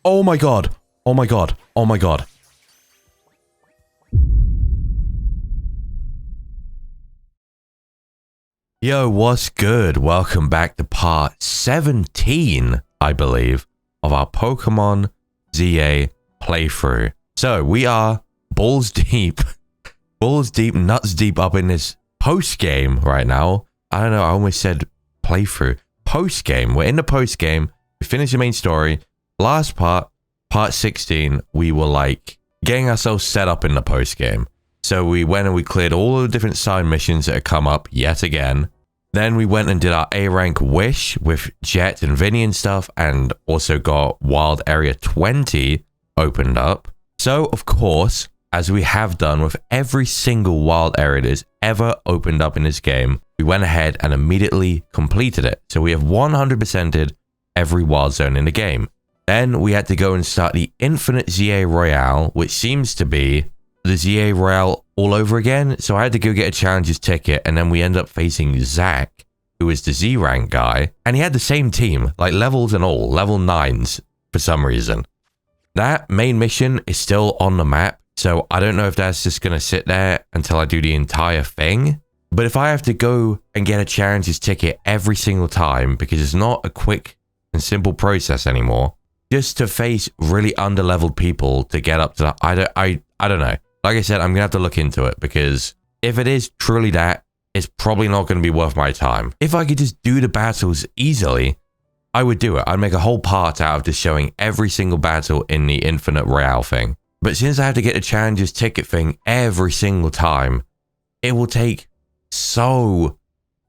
Oh my god. Oh my god. Oh my god. Yo, what's good? Welcome back to part 17, I believe, of our Pokemon ZA playthrough. So, we are balls deep, nuts deep up in this post-game right now. I don't know, I almost said playthrough. Post-game. We're in the post-game. We finished the main story. Last part, part 16, we were like getting ourselves set up in the post-game. So we went and we cleared all the different side missions that had come up yet again. Then we went and did our A rank wish with Jet and Vinny and stuff, and also got Wild Area 20 opened up. So, of course, as we have done with every single wild area that is ever opened up in this game, we went ahead and immediately completed it. So we have 100%ed every wild zone in the game. Then we had to go and start the Infinite ZA Royale, which seems to be the ZA Royale all over again. So I had to go get a challenges ticket, and then we end up facing Zach, who is the Z rank guy, and he had the same team, like levels and all, level 9s for some reason. That main mission is still on the map, so I don't know if that's just going to sit there until I do the entire thing. But if I have to go and get a challenges ticket every single time, because it's not a quick and simple process anymore, just to face really underleveled people to get up to that, I don't know. Like I said, I'm going to have to look into it, because if it is truly that, it's probably not going to be worth my time. If I could just do the battles easily, I would do it. I'd make a whole part out of just showing every single battle in the Infinite Royale thing. But since I have to get the challenges ticket thing every single time, it will take so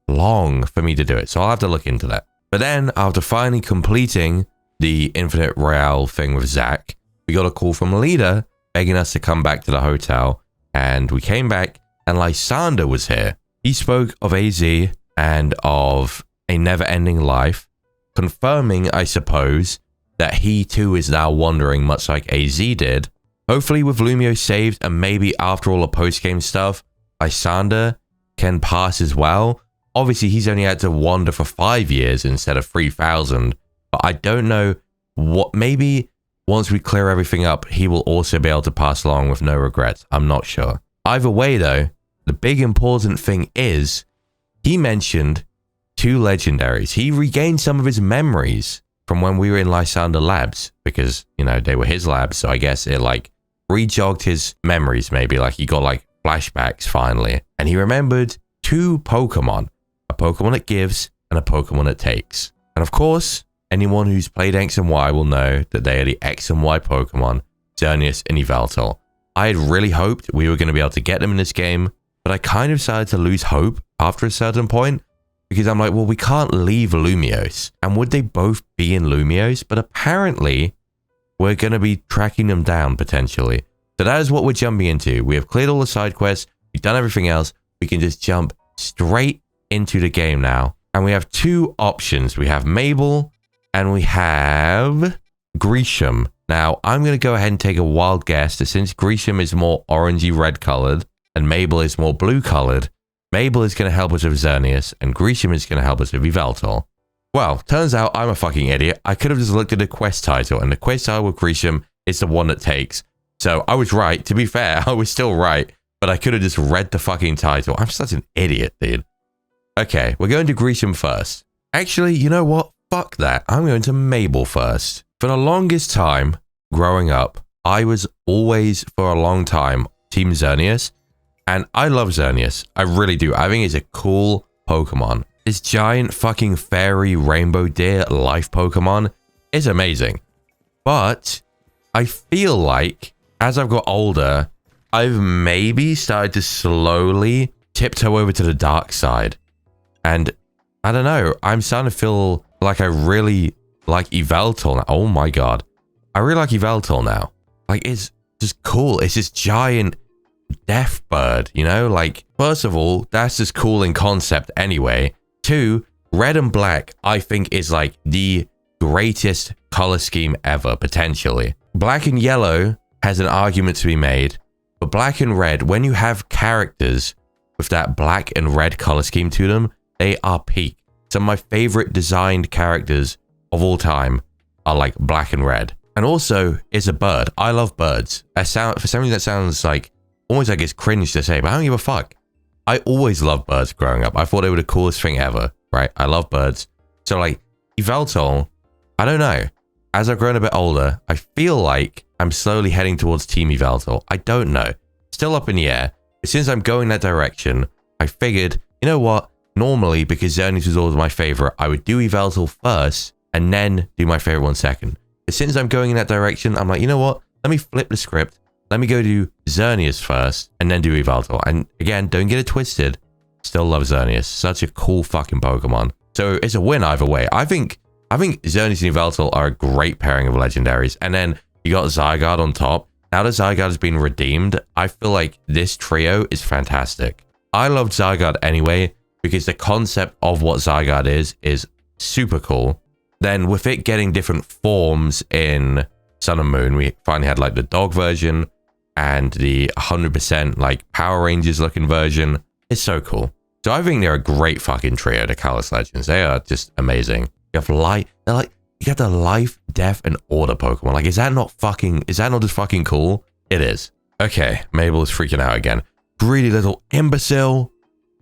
long for me to do it. So I'll have to look into that. But then, after finally completing the Infinite Royale thing with Zach, we got a call from Leader begging us to come back to the hotel. And we came back, and Lysander was here. He spoke of AZ and of a never-ending life, confirming, I suppose, that he too is now wandering much like AZ did. Hopefully with Lumio saved, and maybe after all the post-game stuff, Lysander can pass as well. Obviously, he's only had to wander for 5 years instead of 3,000. But I don't know what, maybe once we clear everything up, he will also be able to pass along with no regrets. I'm not sure. Either way though, the big important thing is, he mentioned 2 legendaries. He regained some of his memories from when we were in Lysander Labs, because, you know, they were his labs, so I guess it like rejogged his memories, maybe, like he got like flashbacks finally. And he remembered 2 Pokemon, a Pokemon that gives and a Pokemon that takes. And of course, anyone who's played X and Y will know that they are the X and Y Pokemon, Xerneas and Yveltal. I had really hoped we were going to be able to get them in this game, but I kind of started to lose hope after a certain point, because I'm like, well, we can't leave Lumiose. And would they both be in Lumiose? But apparently, we're going to be tracking them down, potentially. So that is what we're jumping into. We have cleared all the side quests. We've done everything else. We can just jump straight into the game now. And we have 2 options. We have Mabel and we have Grisham. Now, I'm going to go ahead and take a wild guess that since Grisham is more orangey red colored and Mabel is more blue colored, Mabel is going to help us with Xerneas, and Grisham is going to help us with Yveltal. Well, turns out I'm a fucking idiot. I could have just looked at the quest title, and the quest title with Grisham is the one that takes. So I was right. To be fair, I was still right, but I could have just read the fucking title. I'm such an idiot, dude. Okay, we're going to Grisham first. Actually, you know what? Fuck that. I'm going to Mabel first. For the longest time, growing up, I was always, for a long time, Team Xerneas. And I love Xerneas. I really do. I think it's a cool Pokemon. This giant fucking fairy rainbow deer life Pokemon is amazing. But I feel like as I've got older, I've maybe started to slowly tiptoe over to the dark side. And I don't know. I'm starting to feel like I really like Yveltal now. Oh my god. I really like Yveltal now. Like, it's just cool. It's this giant death bird, you know? Like, first of all, that's just cool in concept anyway. 2, red and black, I think, is like the greatest color scheme ever, potentially. Black and yellow has an argument to be made, but black and red, when you have characters with that black and red color scheme to them, they are peak. Some of my favorite designed characters of all time are like black and red. And also, it's a bird. I love birds. For some reason, that sounds like almost like it's cringe to say, but I don't give a fuck. I always loved birds growing up. I thought they were the coolest thing ever, right? I love birds. So, like, Yveltal, I don't know. As I've grown a bit older, I feel like I'm slowly heading towards Team Yveltal. I don't know. Still up in the air. But since I'm going that direction, I figured, you know what? Normally, because Xerneas was always my favorite, I would do Yveltal first and then do my favorite one second. But since I'm going in that direction, I'm like, you know what? Let me flip the script. Let me go do Xerneas first and then do Yveltal. And again, don't get it twisted. Still love Xerneas. Such a cool fucking Pokemon. So it's a win either way. I think Xerneas and Yveltal are a great pairing of legendaries. And then you got Zygarde on top. Now that Zygarde has been redeemed, I feel like this trio is fantastic. I loved Zygarde anyway, because the concept of what Zygarde is super cool. Then with it getting different forms in Sun and Moon, we finally had like the dog version and the 100% like Power Rangers looking version. It's so cool. So I think they're a great fucking trio, the Kalos Legends. They are just amazing. You have you got the life, death, and order Pokemon. Like, is that not just fucking cool? It is. Okay, Mabel is freaking out again. Greedy little imbecile.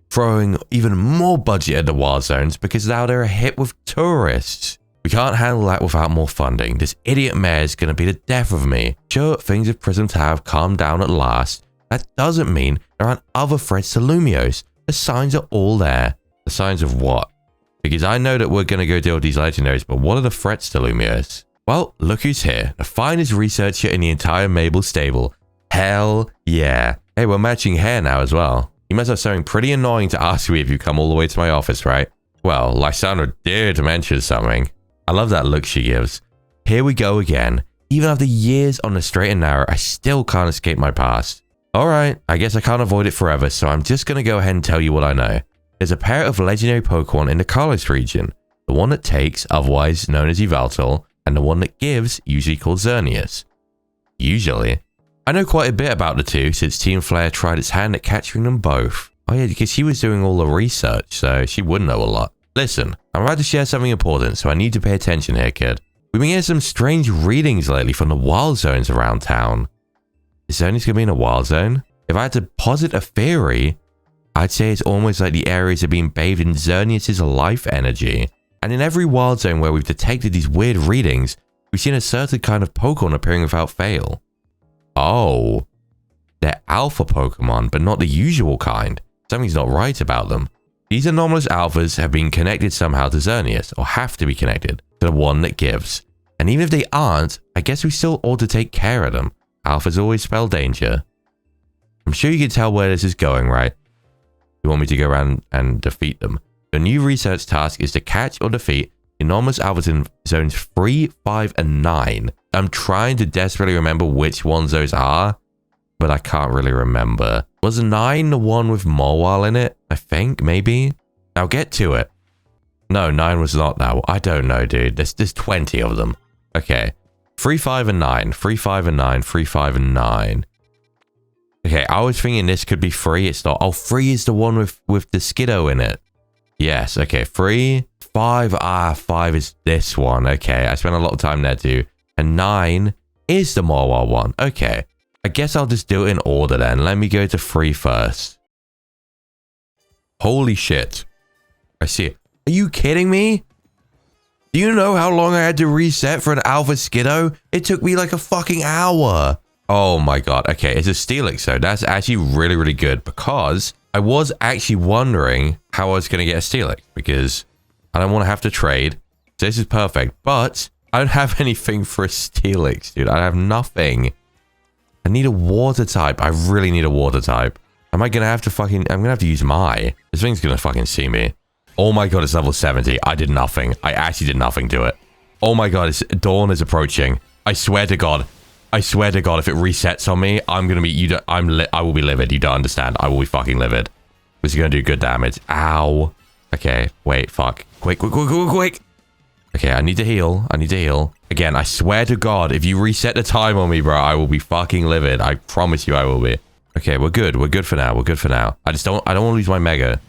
Throwing even more budget at the wild zones because now they're hit with tourists. We can't handle that without more funding. This idiot mayor is going to be the death of me. Sure, things have Prism to have calmed down at last. That doesn't mean there aren't other threats to Lumiose. The signs are all there. The signs of what? Because I know that we're going to go deal with these legendaries, but what are the threats to Lumiose? Well, look who's here. The finest researcher in the entire Mabel stable. Hell yeah. Hey, we're matching hair now as well. You must have something pretty annoying to ask me if you come all the way to my office, right? Well, Lysandra dared mention something. I love that look she gives. Here we go again. Even after years on the straight and narrow, I still can't escape my past. Alright, I guess I can't avoid it forever, so I'm just going to go ahead and tell you what I know. There's a pair of legendary Pokemon in the Kalos region. The one that takes, otherwise known as Yveltal, and the one that gives, usually called Xerneas. Usually. I know quite a bit about the two since Team Flare tried its hand at capturing them both. Oh yeah, because she was doing all the research, so she would know a lot. Listen, I'm about to share something important, so I need to pay attention here, kid. We've been getting some strange readings lately from the wild zones around town. Is Xerneas gonna be in a wild zone? If I had to posit a theory, I'd say it's almost like the areas are being bathed in Xerneas' life energy. And in every wild zone where we've detected these weird readings, we've seen a certain kind of Pokemon appearing without fail. Oh, they're alpha Pokemon, but not the usual kind. Something's not right about them. These anomalous alphas have been connected somehow to Xerneas, or have to be connected to the one that gives. And even if they aren't, I guess we still ought to take care of them. Alphas always spell danger. I'm sure you can tell where this is going, right? You want me to go around and defeat them. The new research task is to catch or defeat enormous alphas in zones 3, 5, and 9. I'm trying to desperately remember which ones those are, but I can't really remember. Was 9 the one with Mawile in it? I think, maybe? Now get to it. No, 9 was not that. I don't know, dude. There's 20 of them. Okay. 3, 5, and 9. 3, 5, and 9. 3, 5, and 9. Okay, I was thinking this could be 3. It's not. Oh, 3 is the one with the Skiddo in it. Yes, okay. 3, 5. 5 is this one. Okay, I spent a lot of time there too. And 9 is the Mawile one. Okay. I guess I'll just do it in order then. Let me go to 3 first. Holy shit. I see it. Are you kidding me? Do you know how long I had to reset for an Alpha Skiddo? It took me like a fucking hour. Oh my god. Okay, it's a Steelix though. That's actually really, really good because I was actually wondering how I was going to get a Steelix because I don't want to have to trade. So this is perfect. But I don't have anything for a Steelix, dude. I have nothing. I need a water type. I really need a water type. Am I going to have to fucking... I'm going to have to use my... This thing's going to fucking see me. Oh my god, it's level 70. I did nothing. I actually did nothing to it. Oh my god, dawn is approaching. I swear to god. I swear to god, if it resets on me, I'm going to be... I will be livid. You don't understand. I will be fucking livid. This is going to do good damage. Ow. Okay, wait, fuck. Quick. Okay, I need to heal. Again, I swear to god, if you reset the time on me, bro, I will be fucking livid. I promise you I will be. Okay, we're good. We're good for now. I don't want to lose my Mega.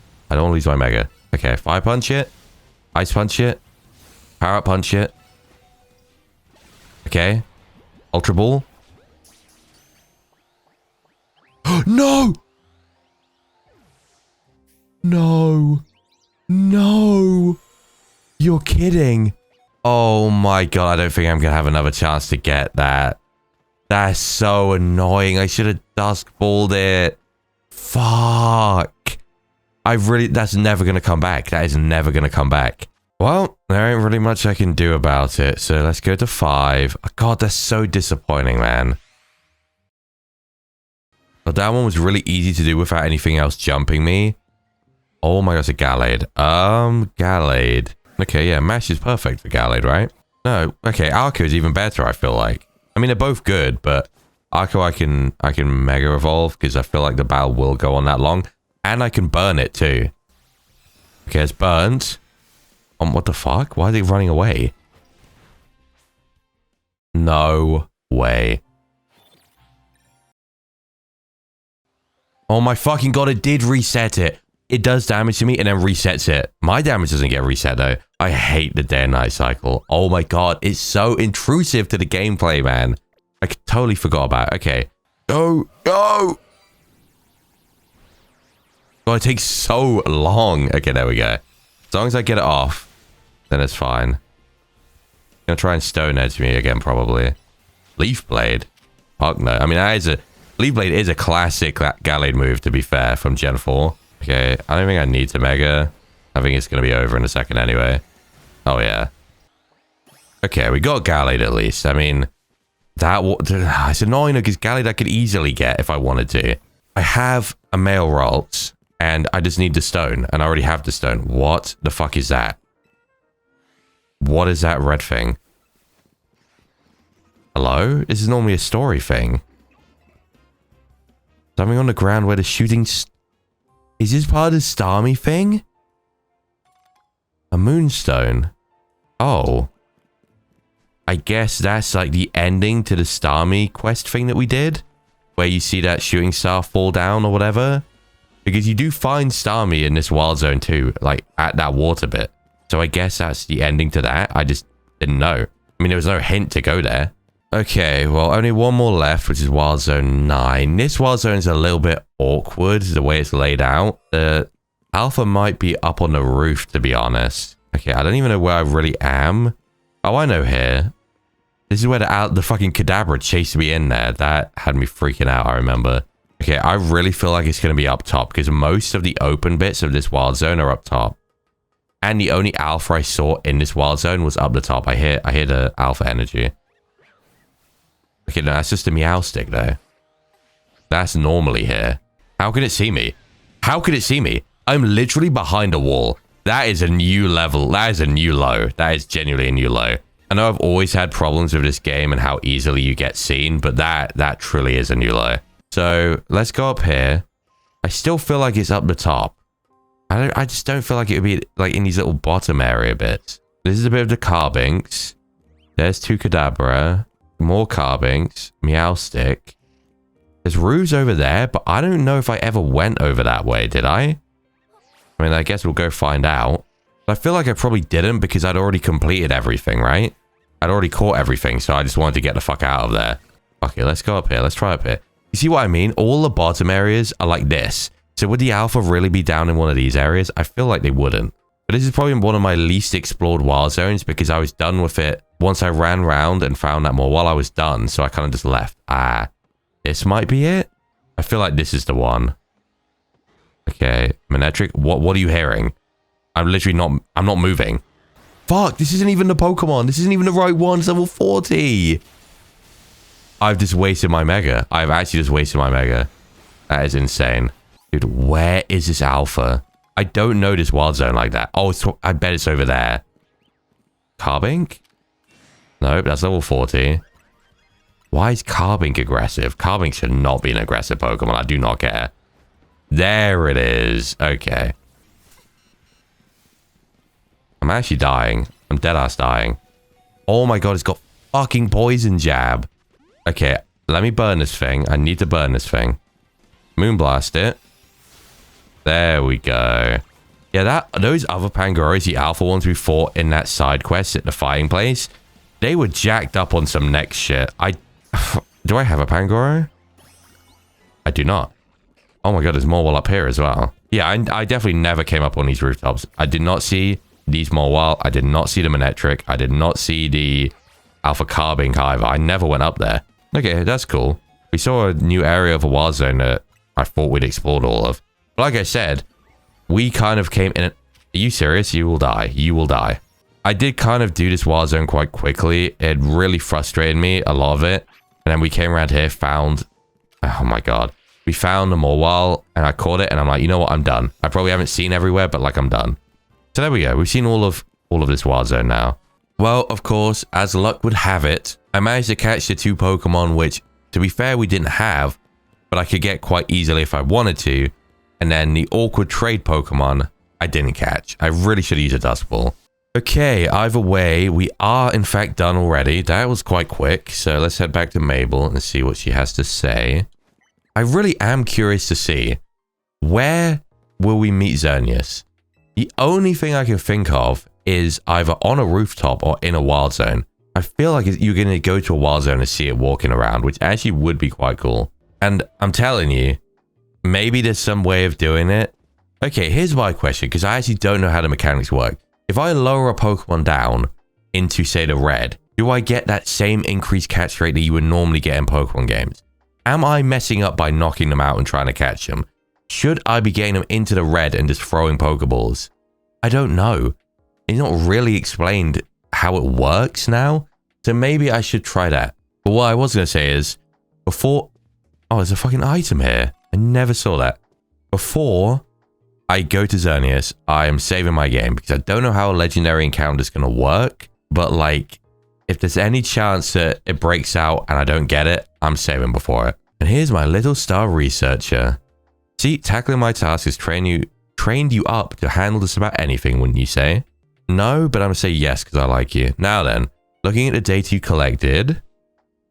Okay, Fire Punch it. Ice Punch it. Power Up Punch it. Okay. Ultra Ball. No! No. No. You're kidding. Oh my god, I don't think I'm going to have another chance to get that. That's so annoying. I should have Dusk Balled it. Fuck. That's never going to come back. That is never going to come back. Well, there ain't really much I can do about it. So let's go to 5. God, that's so disappointing, man. But that one was really easy to do without anything else jumping me. Oh my god, it's a Gallade. Gallade. Okay, yeah, Mash is perfect for Gallade, right? No, okay, Arco is even better, I feel like. I mean, they're both good, but Arco I can Mega Evolve because I feel like the battle will go on that long. And I can burn it too. Okay, it's burnt. What the fuck? Why are they running away? No way. Oh my fucking god, it did reset it. It does damage to me and then resets it. My damage doesn't get reset though. I hate the day and night cycle. Oh my god, it's so intrusive to the gameplay, man. I totally forgot about it. Okay. Go, go! God, it takes so long. Okay, there we go. As long as I get it off, then it's fine. Gonna try and Stone Edge me again, probably. Leaf Blade? Fuck no. I mean, Leaf Blade is a classic Gallade move, to be fair, from Gen 4. Okay, I don't think I need to Mega. I think it's going to be over in a second anyway. Oh, yeah. Okay, we got Gallade at least. I mean, it's annoying because Gallade I could easily get if I wanted to. I have a Male Ralts, and I just need the Stone, and I already have the Stone. What the fuck is that? What is that red thing? Hello? This is normally a story thing. Something on the ground where the shooting... Is this part of the Starmie thing? A Moonstone. Oh. I guess that's like the ending to the Starmie quest thing that we did. Where you see that shooting star fall down or whatever. Because you do find Starmie in this wild zone too. Like at that water bit. So I guess that's the ending to that. I just didn't know. I mean, there was no hint to go there. Okay, well, only one more left, which is Wild Zone 9. This Wild Zone is a little bit awkward, the way it's laid out. The Alpha might be up on the roof, to be honest. Okay, I don't even know where I really am. Oh, I know here. This is where the fucking Kadabra chased me in there. That had me freaking out, I remember. Okay, I really feel like it's going to be up top, because most of the open bits of this Wild Zone are up top. And the only Alpha I saw in this Wild Zone was up the top. I hear the Alpha energy. Okay, no, that's just a Meowstic, though. That's normally here. How can it see me? How could it see me? I'm literally behind a wall. That is a new level. That is a new low. That is genuinely a new low. I know I've always had problems with this game and how easily you get seen, but that truly is a new low. So, let's go up here. I still feel like it's up the top. I just don't feel like it would be, like, in these little bottom area bits. This is a bit of the Carbinks. There's 2 Kadabra. More Carbinks, Meowstic. There's roofs over there, but I don't know if I ever went over that way, did I? I mean, I guess we'll go find out. But I feel like I probably didn't because I'd already completed everything, right? I'd already caught everything, so I just wanted to get the fuck out of there. Okay, let's go up here. Let's try up here. You see what I mean? All the bottom areas are like this. So would the Alpha really be down in one of these areas? I feel like they wouldn't. But this is probably one of my least explored wild zones because I was done with it once I ran around and found that more while I was done. So I kind of just left. This might be it. I feel like this is the one. Okay, Manectric, what are you hearing? I'm not moving. Fuck, this isn't even the Pokemon. This isn't even the right one. It's level 40. I've just wasted my Mega. I've actually just wasted my Mega. That is insane. Dude, where is this Alpha? I don't know this wild zone like that. Oh, I bet it's over there. Carbink? Nope, that's level 40. Why is Carbink aggressive? Carbink should not be an aggressive Pokemon. I do not care. There it is. Okay. I'm actually dying. I'm deadass dying. Oh my god, it's got fucking Poison Jab. Okay, let me burn this thing. I need to burn this thing. Moonblast it. There we go. Yeah, those other Pangoros, the Alpha ones we fought in that side quest at the fighting place, they were jacked up on some next shit. I Do I have a Pangoro? I do not. Oh my god, there's more up here as well. Yeah, I definitely never came up on these rooftops. I did not see these Morwal. I did not see the Manetric. I did not see the Alpha Carbink either. I never went up there. Okay, that's cool. We saw a new area of a wild zone that I thought we'd explored all of. But like I said, we kind of came in... Are you serious? You will die. You will die. I did kind of do this wild zone quite quickly. It really frustrated me, a lot of it. And then we came around here, found... Oh my god. We found the Morwal, and I caught it, and I'm like, you know what? I'm done. I probably haven't seen everywhere, but like, I'm done. So there we go. We've seen all of this wild zone now. Well, of course, as luck would have it, I managed to catch the 2 Pokemon, which, to be fair, we didn't have, but I could get quite easily if I wanted to. And then the awkward trade Pokemon, I didn't catch. I really should have used a Dust Ball. Okay, either way, we are in fact done already. That was quite quick. So let's head back to Mabel and see what she has to say. I really am curious to see, where will we meet Xerneas? The only thing I can think of is either on a rooftop or in a wild zone. I feel like you're going to go to a wild zone and see it walking around, which actually would be quite cool. And I'm telling you, maybe there's some way of doing it. Okay, here's my question, because I actually don't know how the mechanics work. If I lower a Pokemon down into, say, the red, do I get that same increased catch rate that you would normally get in Pokemon games? Am I messing up by knocking them out and trying to catch them? Should I be getting them into the red and just throwing Pokeballs? I don't know. It's not really explained how it works now, so maybe I should try that. But what I was going to say is, before... Oh, there's a fucking item here. I never saw that. Before I go to Xerneas, I am saving my game, because I don't know how a legendary encounter is going to work, but like, if there's any chance that it breaks out and I don't get it, I'm saving before it. And here's my little star researcher. See, tackling my task has trained you up to handle just about anything, wouldn't you say? No, but I'm going to say yes because I like you. Now then, looking at the data you collected,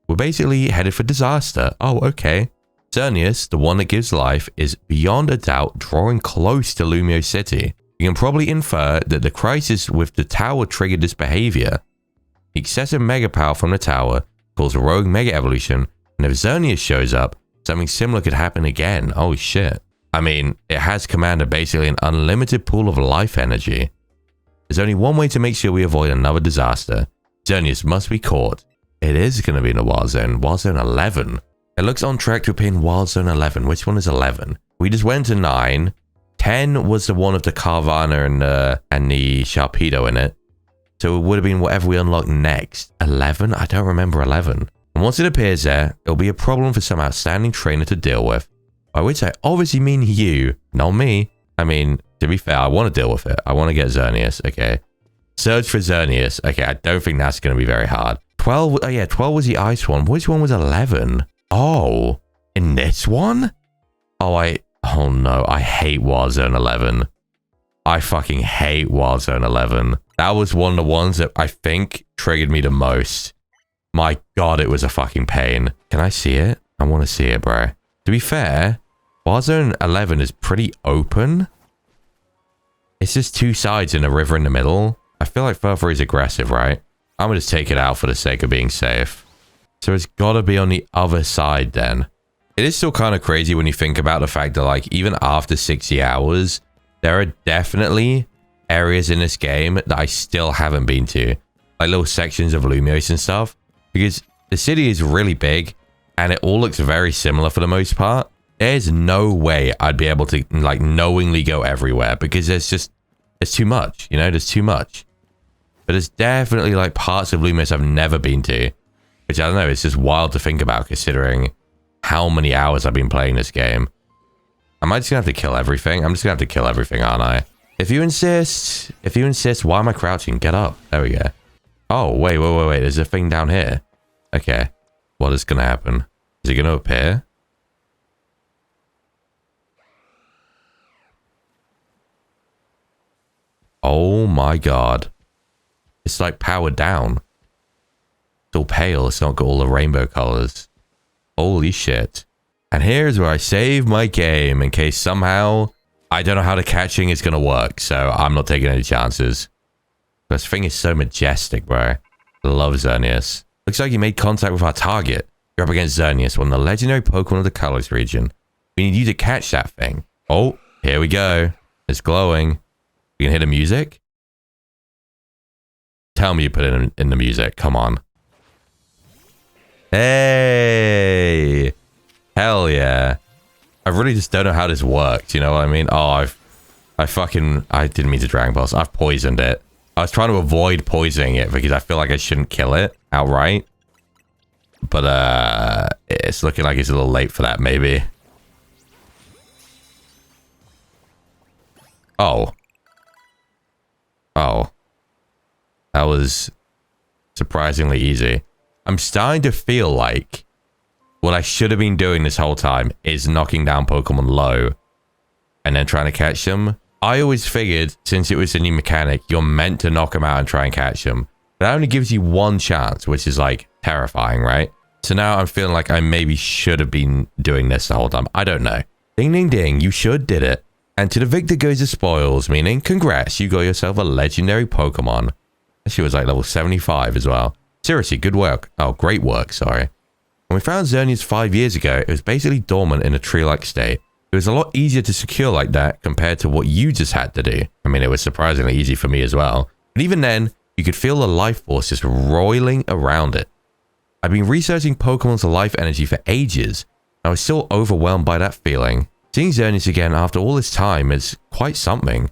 we're basically headed for disaster. Oh, okay. Xerneas, the one that gives life, is beyond a doubt drawing close to Lumio City. You can probably infer that the crisis with the tower triggered this behavior. Excessive mega power from the tower caused a rogue mega evolution, and if Xerneas shows up, something similar could happen again. Oh shit. I mean, it has commanded basically an unlimited pool of life energy. There's only one way to make sure we avoid another disaster. Xerneas must be caught. It is going to be in the Wild Zone 11. It looks on track to appear in Wild Zone 11. Which one is 11? We just went to 9. 10 was the one of the Carvana and the Sharpedo in it. So it would have been whatever we unlock next. 11? I don't remember 11. And once it appears there, it'll be a problem for some outstanding trainer to deal with. By which I obviously mean you, not me. I mean, to be fair, I want to deal with it. I want to get Xerneas, okay. Search for Xerneas. Okay, I don't think that's going to be very hard. 12, oh yeah, 12 was the ice one. Which one was 11? Oh, in this one? Oh no, I hate Wild Zone 11. I fucking hate Wild Zone 11. That was one of the ones that I think triggered me the most. My god, it was a fucking pain. Can I see it? I want to see it, bro. To be fair, Wild Zone 11 is pretty open. It's just 2 sides and a river in the middle. I feel like Furfur is aggressive, right? I'm gonna just take it out for the sake of being safe. So it's gotta be on the other side then. It is still kind of crazy when you think about the fact that like even after 60 hours, there are definitely areas in this game that I still haven't been to. Like little sections of Lumiose and stuff. Because the city is really big and it all looks very similar for the most part. There's no way I'd be able to like knowingly go everywhere because there's too much, you know, there's too much. But there's definitely like parts of Lumiose I've never been to. Which I don't know, it's just wild to think about considering how many hours I've been playing this game. Am I just gonna have to kill everything? I'm just gonna have to kill everything, aren't I? If you insist, why am I crouching? Get up. There we go. Oh, wait. There's a thing down here. Okay. What is gonna happen? Is it gonna appear? Oh my god. It's like powered down. It's all pale. It's not got all the rainbow colors. Holy shit. And here's where I save my game in case somehow I don't know how the catching is going to work. So I'm not taking any chances. This thing is so majestic, bro. I love Xerneas. Looks like he made contact with our target. You're up against Xerneas, one of the legendary Pokemon of the Kalos region. We need you to catch that thing. Oh, here we go. It's glowing. You can hear the music? Tell me you put it in the music. Come on. Hey! Hell yeah. I really just don't know how this works, you know what I mean? Oh, I didn't mean to Dragon Balls. I've poisoned it. I was trying to avoid poisoning it because I feel like I shouldn't kill it outright. But, it's looking like it's a little late for that, maybe. Oh. Oh. That was surprisingly easy. I'm starting to feel like what I should have been doing this whole time is knocking down Pokemon low and then trying to catch them. I always figured, since it was a new mechanic, you're meant to knock them out and try and catch them. But that only gives you one chance, which is like terrifying, right? So now I'm feeling like I maybe should have been doing this the whole time. I don't know. Ding, ding, ding. You should did it. And to the victor goes the spoils, meaning congrats, you got yourself a legendary Pokemon. She was like level 75 as well. Seriously, good work. Oh, great work, sorry. When we found Xerneas 5 years ago, it was basically dormant in a tree-like state. It was a lot easier to secure like that compared to what you just had to do. I mean, it was surprisingly easy for me as well. But even then, you could feel the life force just roiling around it. I've been researching Pokemon's life energy for ages, and I was still overwhelmed by that feeling. Seeing Xerneas again after all this time is quite something.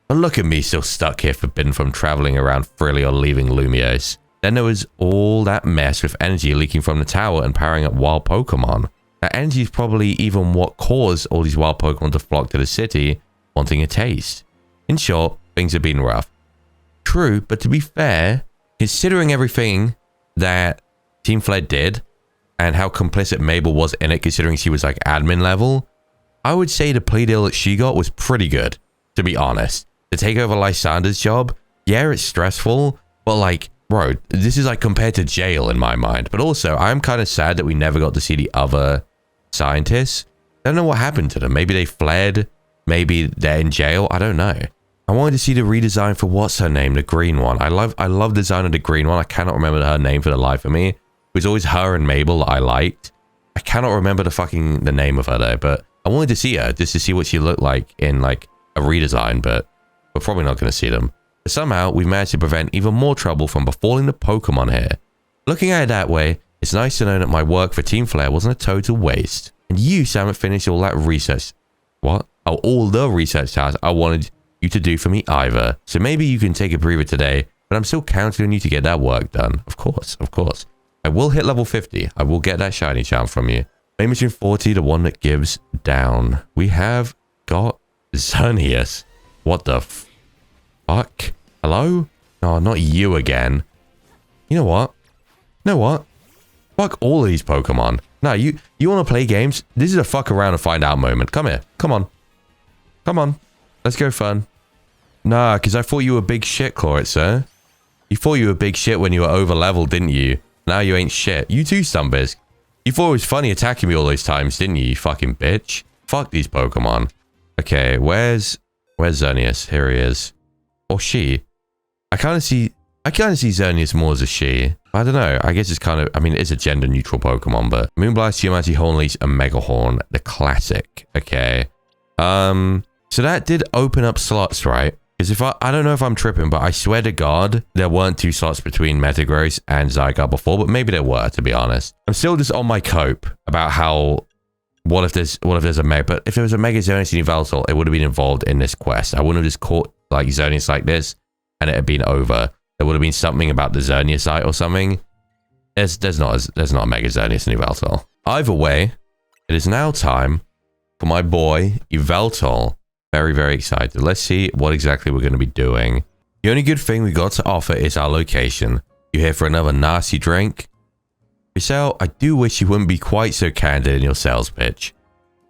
But look at me still stuck here, forbidden from traveling around freely or leaving Lumiose. Then there was all that mess with energy leaking from the tower and powering up wild Pokemon. That energy is probably even what caused all these wild Pokemon to flock to the city, wanting a taste. In short, things have been rough. True, but to be fair, considering everything that Team Flare did, and how complicit Mabel was in it, considering she was like admin level, I would say the plea deal that she got was pretty good, to be honest. To take over Lysander's job, yeah, it's stressful, but like, bro, this is like compared to jail in my mind. But also, I'm kind of sad that we never got to see the other scientists. I don't know what happened to them. Maybe they fled. Maybe they're in jail. I don't know. I wanted to see the redesign for what's her name, the green one. I love the design of the green one. I cannot remember her name for the life of me. It was always her and Mabel that I liked. I cannot remember the name of her though, but I wanted to see her just to see what she looked like in like a redesign, but we're probably not going to see them. But somehow we've managed to prevent even more trouble from befalling the Pokemon here. Looking at it that way, it's nice to know that my work for Team Flare wasn't a total waste. And you haven't finished all that research. What? Oh, all the research tasks I wanted you to do for me either. So maybe you can take a breather today, but I'm still counting on you to get that work done. Of course, of course. I will hit level 50. I will get that shiny charm from you. Main mission 40, the one that gives down. We have got Xerneas. What the fuck? Hello? Oh, not you again. You know what? You know what? Fuck all of these Pokemon. No, you want to play games? This is a fuck around and find out moment. Come here. Come on. Come on. Let's go fun. Nah, because I thought you were big shit, Chloritzer. You thought you were big shit when you were over leveled, didn't you? Now you ain't shit. You too, Stumbisk. You thought it was funny attacking me all those times, didn't you, you fucking bitch? Fuck these Pokemon. Okay, where's Xerneas? Here he is. Or she. I kind of see Xerneas more as a she. I don't know. I guess it's kind of, I mean, it's a gender neutral Pokemon, but Moonblast, Geomancy, Hornleech, and Megahorn, the classic. Okay. So that did open up slots, right? Because if I don't know if I'm tripping, but I swear to God, there weren't 2 slots between Metagross and Zygarde before, but maybe there were, to be honest. I'm still just on my cope about how, what if there's a Mega, but if there was a Mega Xerneas and Yveltal, it would have been involved in this quest. I wouldn't have just caught like Xerneas like this and it had been over. There would have been something about the Xerneas site or something. There's not a Mega Xerneas and Yveltal. Either way, it is now time for my boy Yveltal. Very, very excited. Let's see what exactly we're going to be doing. The only good thing we got to offer is our location. You here for another nasty drink? Giselle, I do wish you wouldn't be quite so candid in your sales pitch.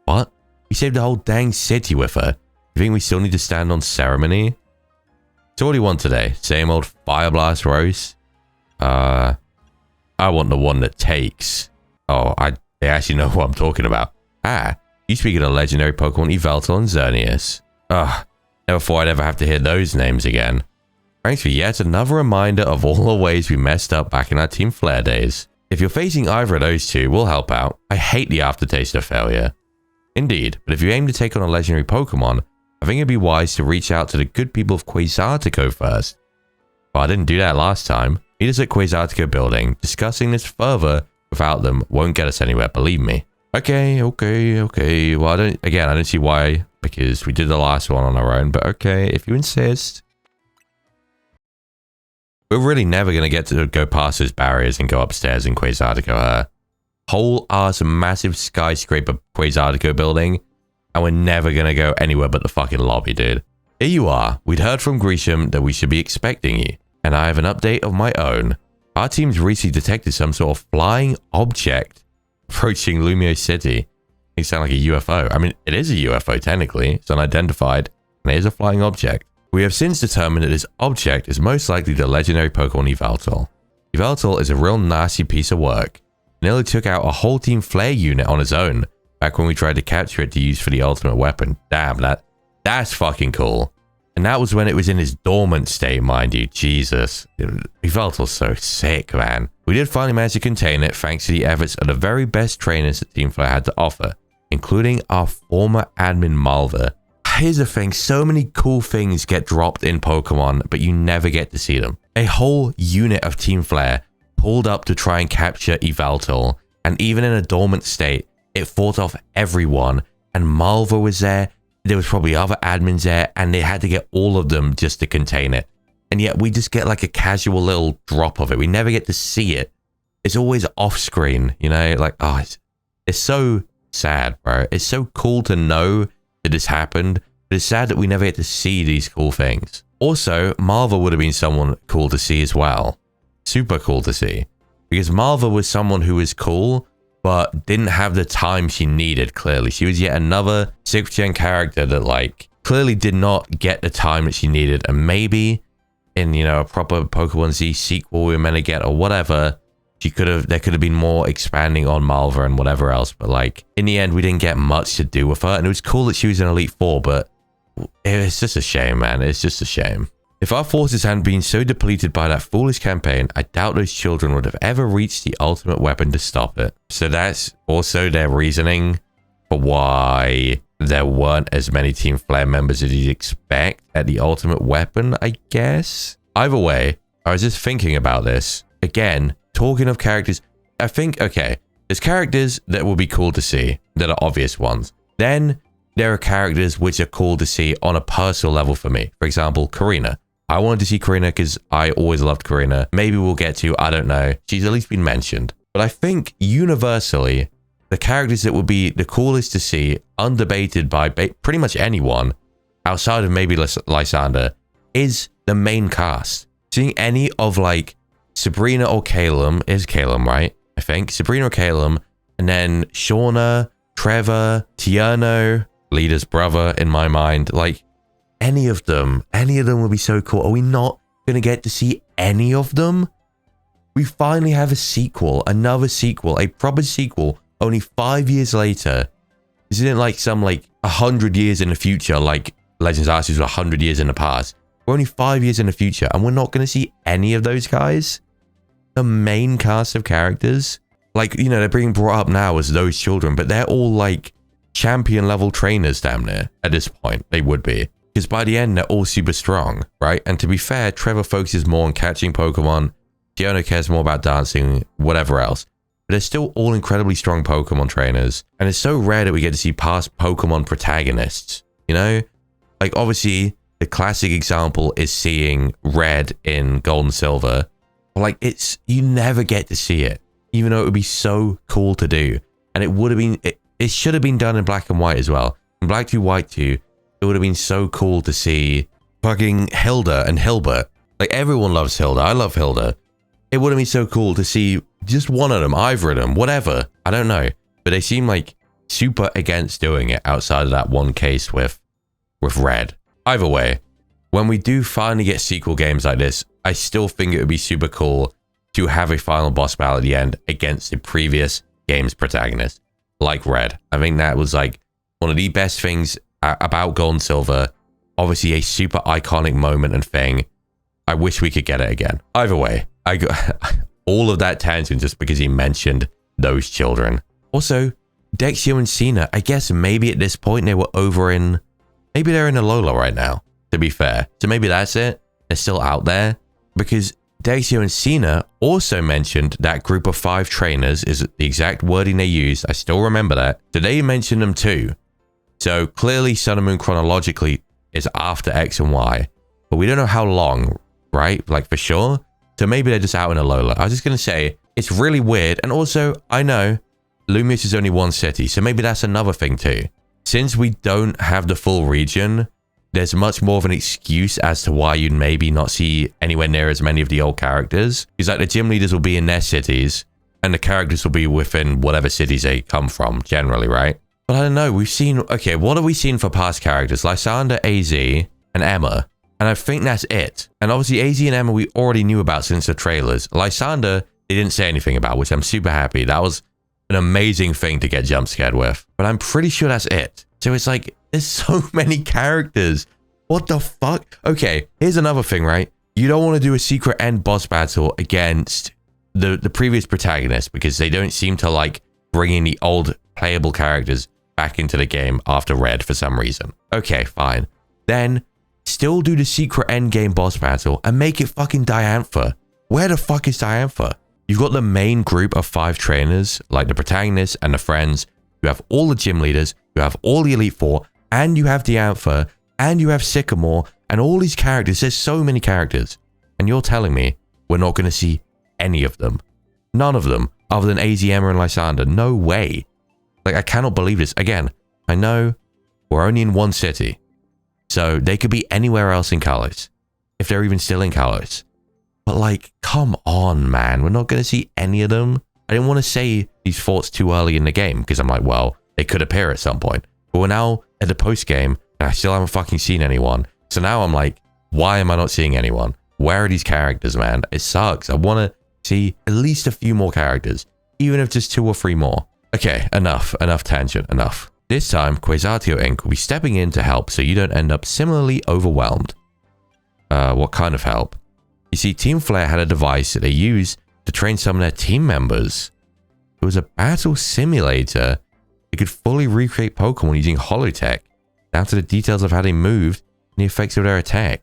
What? We saved the whole dang city with her. You think we still need to stand on ceremony? So what do you want today? Same old Fire Blast roast? I want the one that takes. Oh, they actually know what I'm talking about. Ah. You speak of the legendary Pokemon Yveltal and Xerneas. Ugh, never thought I'd ever have to hear those names again. Thanks for yet another reminder of all the ways we messed up back in our Team Flare days. If you're facing either of those two, we'll help out. I hate the aftertaste of failure. Indeed, but if you aim to take on a legendary Pokemon, I think it'd be wise to reach out to the good people of Quasartico first. Well, I didn't do that last time. Meet us at Quasartico building. Discussing this further without them won't get us anywhere, believe me. Okay. Well, I don't see why, because we did the last one on our own, but okay, if you insist. We're really never going to get to go past those barriers and go upstairs in Quasartico. Whole ass massive skyscraper Quasartico building, and we're never going to go anywhere but the fucking lobby, dude. Here you are. We'd heard from Grisham that we should be expecting you, and I have an update of my own. Our team's recently detected some sort of flying object approaching Lumio City. It sounds like a UFO. I mean, it is a UFO technically. It's unidentified, and it is a flying object. We have since determined that this object is most likely the legendary Pokemon Yveltal. Yveltal is a real nasty piece of work. It nearly took out a whole Team Flare unit on its own back when we tried to capture it to use for the ultimate weapon. Damn, that's fucking cool. And that was when it was in its dormant state, mind you. Jesus. Yveltal's so sick, man. We did finally manage to contain it thanks to the efforts of the very best trainers that Team Flare had to offer, including our former admin Malva. Here's the thing, so many cool things get dropped in Pokemon, but you never get to see them. A whole unit of Team Flare pulled up to try and capture Yveltal, and even in a dormant state, it fought off everyone, and Malva was there. There was probably other admins there, and they had to get all of them just to contain it. And yet we just get like a casual little drop of it. We never get to see it. It's always off screen, you know, like, oh, it's so sad, bro. It's so cool to know that this happened, but it's sad that we never get to see these cool things. Also, Malva would have been someone cool to see as well. Super cool to see. Because Malva was someone who was cool, but didn't have the time she needed, clearly. She was yet another 6th gen character that, like, clearly did not get the time that she needed. And maybe in, you know, a proper Pokemon Z sequel we were meant to get or whatever, there could have been more expanding on Malva and whatever else. But, like, in the end, we didn't get much to do with her. And it was cool that she was in Elite Four, but it's just a shame, man. It's just a shame. If our forces hadn't been so depleted by that foolish campaign, I doubt those children would have ever reached the ultimate weapon to stop it. So that's also their reasoning for why there weren't as many Team Flare members as you'd expect at the ultimate weapon, I guess. Either way, I was just thinking about this. Again, talking of characters, I think, okay, there's characters that will be cool to see, that are obvious ones. Then there are characters which are cool to see on a personal level for me. For example, Karina. I wanted to see Karina because I always loved Karina. Maybe we'll get to, I don't know. She's at least been mentioned. But I think universally, the characters that would be the coolest to see, undebated by pretty much anyone, outside of maybe Lysander, is the main cast. Seeing any of like Sabrina or Calum, is Calum, right? I think. Sabrina or Calum, and then Shauna, Trevor, Tierno, Leader's brother in my mind, like, any of them would be so cool. Are we not going to get to see any of them? We finally have a sequel, another sequel, a proper sequel, only 5 years later. This isn't like some, like, 100 years in the future, like Legends Arceus was 100 years in the past. We're only 5 years in the future, and we're not going to see any of those guys? The main cast of characters? Like, you know, they're being brought up now as those children, but they're all, like, champion level trainers damn near at this point. They would be. Because by the end, they're all super strong, right? And to be fair, Trevor focuses more on catching Pokemon. Fiona cares more about dancing, whatever else. But they're still all incredibly strong Pokemon trainers. And it's so rare that we get to see past Pokemon protagonists, you know? Like, obviously, the classic example is seeing Red in Gold and Silver. But, like, you never get to see it. Even though it would be so cool to do. And it would have been, it should have been done in Black and White as well. In Black 2, White 2. It would have been so cool to see fucking Hilda and Hilbert. Like, everyone loves Hilda. I love Hilda. It would have been so cool to see just one of them, either of them, whatever. I don't know. But they seem like super against doing it outside of that one case with Red. Either way, when we do finally get sequel games like this, I still think it would be super cool to have a final boss battle at the end against the previous game's protagonist, like Red. I think that was like one of the best things about Gold and Silver. Obviously a super iconic moment and thing. I wish we could get it again. Either way, all of that tension just because he mentioned those children. Also, Dexio and Cena, I guess maybe at this point they were over in... Maybe they're in Alola right now, to be fair. So maybe that's it. They're still out there. Because Dexio and Cena also mentioned that group of 5 trainers is the exact wording they used. I still remember that. So they mentioned them too. So clearly Sun and Moon chronologically is after X and Y. But we don't know how long, right? Like for sure. So maybe they're just out in Alola. I was just going to say, it's really weird. And also, I know Lumious is only one city. So maybe that's another thing too. Since we don't have the full region, there's much more of an excuse as to why you'd maybe not see anywhere near as many of the old characters. Because like the gym leaders will be in their cities and the characters will be within whatever cities they come from generally, right? But I don't know. We've seen... Okay, what have we seen for past characters? Lysander, AZ, and Emma. And I think that's it. And obviously AZ and Emma we already knew about since the trailers. Lysander, they didn't say anything about, which I'm super happy. That was an amazing thing to get jump scared with. But I'm pretty sure that's it. So it's like, there's so many characters. What the fuck? Okay, here's another thing, right? You don't want to do a secret end boss battle against the previous protagonist because they don't seem to like bringing the old playable characters back into the game after Red for some reason. Okay, fine. Then still do the secret end game boss battle and make it fucking Diantha. Where the fuck is Diantha? You've got the main group of 5 trainers, like the protagonist and the friends. You have all the gym leaders, you have all the Elite Four, and you have Diantha, and you have Sycamore, and all these characters. There's so many characters. And you're telling me we're not going to see any of them. None of them, other than AZ, Emma, and Lysander. No way. Like, I cannot believe this. Again, I know we're only in one city. So they could be anywhere else in Kalos. If they're even still in Kalos. But like, come on, man. We're not going to see any of them. I didn't want to say these thoughts too early in the game because I'm like, well, they could appear at some point. But we're now at the post game and I still haven't fucking seen anyone. So now I'm like, why am I not seeing anyone? Where are these characters, man? It sucks. I want to see at least a few more characters, even if just 2 or 3 more. Okay, enough tangent, enough. This time, Quasatio Inc. will be stepping in to help so you don't end up similarly overwhelmed. What kind of help? You see, Team Flare had a device that they used to train some of their team members. It was a battle simulator. It could fully recreate Pokemon using holotech, down to the details of how they moved and the effects of their attack.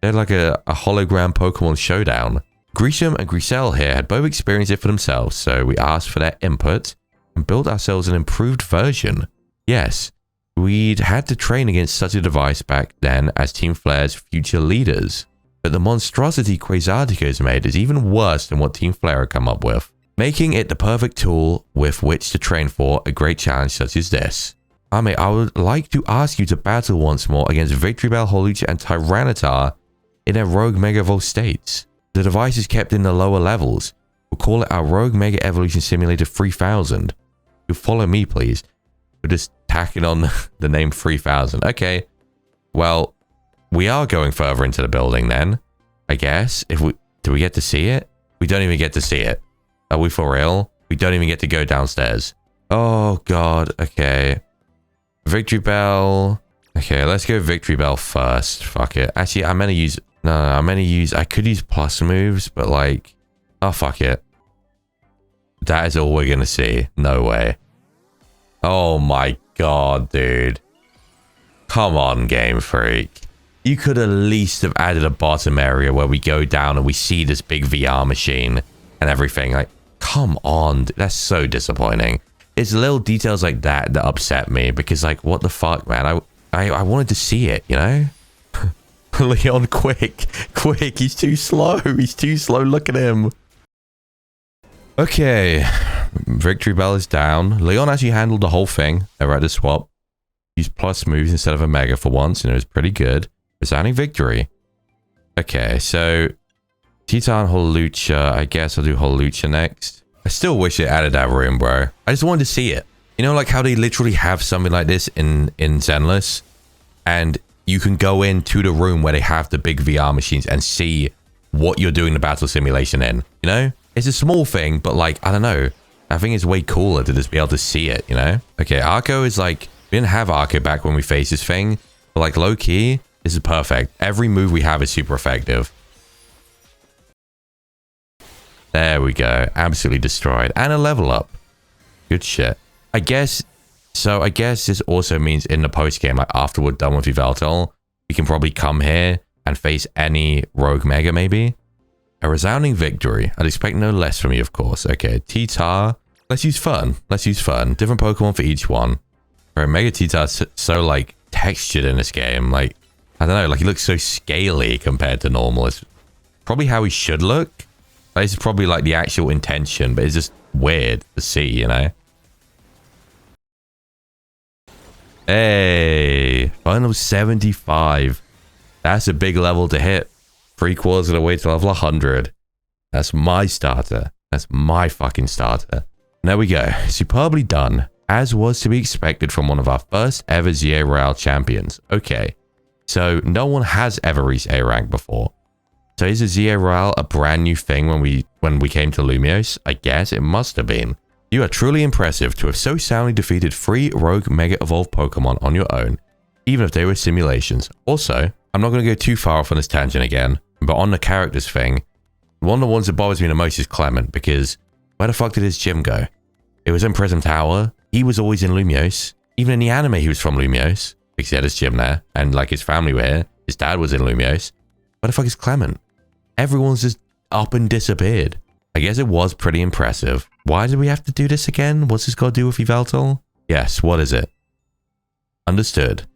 They're like a hologram Pokemon showdown. Grisham and Griselle here had both experienced it for themselves, so we asked for their input and built ourselves an improved version. Yes, we'd had to train against such a device back then as Team Flare's future leaders. But the monstrosity Quasartico's made is even worse than what Team Flare had come up with, making it the perfect tool with which to train for a great challenge such as this. Ame, I would like to ask you to battle once more against Victreebel, Hawlucha, and Tyranitar in their Rogue Mega Evolve states. The device is kept in the lower levels. We'll call it our Rogue Mega Evolution Simulator 3000. You'll follow me, please. We're just tacking on the name 3000. Okay, well, we are going further into the building then, I guess. Do we get to see it? We don't even get to see it. Are we for real? We don't even get to go downstairs. Oh, God. Okay. Victreebel. Okay, let's go Victreebel first. Fuck it. Actually, I'm going to use... No, I'm going to use... I could use plus moves, but like... Oh, fuck it. That is all we're going to see. No way. Oh, my God, dude. Come on, Game Freak. You could at least have added a bottom area where we go down and we see this big VR machine and everything. Like, come on. That's so disappointing. It's little details like that that upset me because, like, what the fuck, man? I wanted to see it, you know? Leon, quick. Quick. He's too slow. He's too slow. Look at him. Okay. Victreebel is down. Leon actually handled the whole thing. I read the swap. Used plus moves instead of a mega for once, and it was pretty good. Resounding victory. Okay, so Titan Hawlucha. I guess I'll do Hawlucha next. I still wish it added that room, bro. I just wanted to see it. You know, like how they literally have something like this in Zenless, and you can go into the room where they have the big VR machines and see what you're doing the battle simulation in. You know, it's a small thing, but like, I don't know. I think it's way cooler to just be able to see it, you know? Okay, Arco is like, we didn't have Arco back when we faced this thing, but like low key, this is perfect. Every move we have is super effective. There we go. Absolutely destroyed. And a level up. Good shit. I guess this also means in the post game, like after we're done with Yveltal, we can probably come here and face any rogue mega maybe. A resounding victory. I'd expect no less from you, of course. Okay, T-Tar. Let's use fun. Let's use fun. Different Pokemon for each one. Bro, Mega T-Tar's so like textured in this game. Like, I don't know, like he looks so scaly compared to normal. It's probably how he should look. Like, this is probably like the actual intention, but it's just weird to see, you know? Hey, final 75. That's a big level to hit. 3/4 of the way to level 100. That's my starter. That's my fucking starter. There we go. Superbly done. As was to be expected from one of our first ever ZA Royale champions. Okay. So no one has ever reached A rank before. So is a ZA Royale a brand new thing when we came to Lumiose? I guess it must have been. You are truly impressive to have so soundly defeated 3 rogue Mega Evolved Pokemon on your own, even if they were simulations. Also, I'm not going to go too far off on this tangent again, but on the characters thing, one of the ones that bothers me the most is Clement, because where the fuck did his gym go? It was in Prism Tower. He was always in Lumiose. Even in the anime, he was from Lumiose, because he had his gym there, and like his family were here. His dad was in Lumiose. Where the fuck is Clement? Everyone's just up and disappeared. I guess it was pretty impressive. Why did we have to do this again? What's this got to do with Yveltal? Yes, what is it? Understood.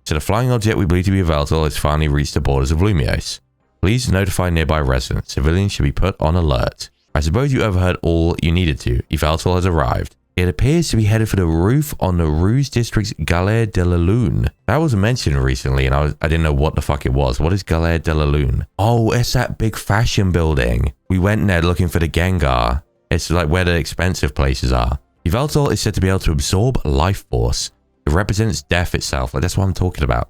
So the flying object we believe to be Yveltal has finally reached the borders of Lumiose. Please notify nearby residents. Civilians should be put on alert. I suppose you overheard all you needed to. Yveltal has arrived. It appears to be headed for the roof on the Rouge District's Galère de la Lune. That was mentioned recently and I didn't know what the fuck it was. What is Galère de la Lune? Oh, it's that big fashion building. We went there looking for the Gengar. It's like where the expensive places are. Yveltal is said to be able to absorb life force. It represents death itself. Like, that's what I'm talking about.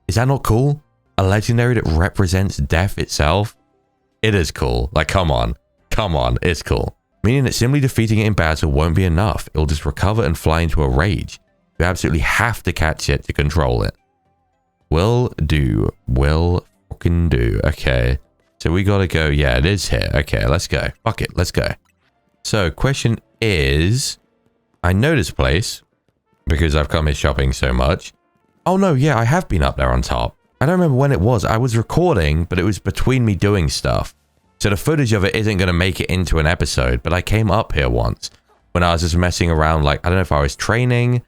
Is that not cool? A legendary that represents death itself? It is cool. Like, come on. Come on. It's cool. Meaning that simply defeating it in battle won't be enough. It'll just recover and fly into a rage. You absolutely have to catch it to control it. Will do. Will fucking do. Okay. So we gotta go. Yeah, it is here. Okay, let's go. Fuck it. Let's go. So, question is... I know this place because I've come here shopping so much. Oh no, yeah, I have been up there on top. I don't remember when it was. I was recording, but it was between me doing stuff. So the footage of it isn't going to make it into an episode, but I came up here once when I was just messing around. Like, I don't know if I was training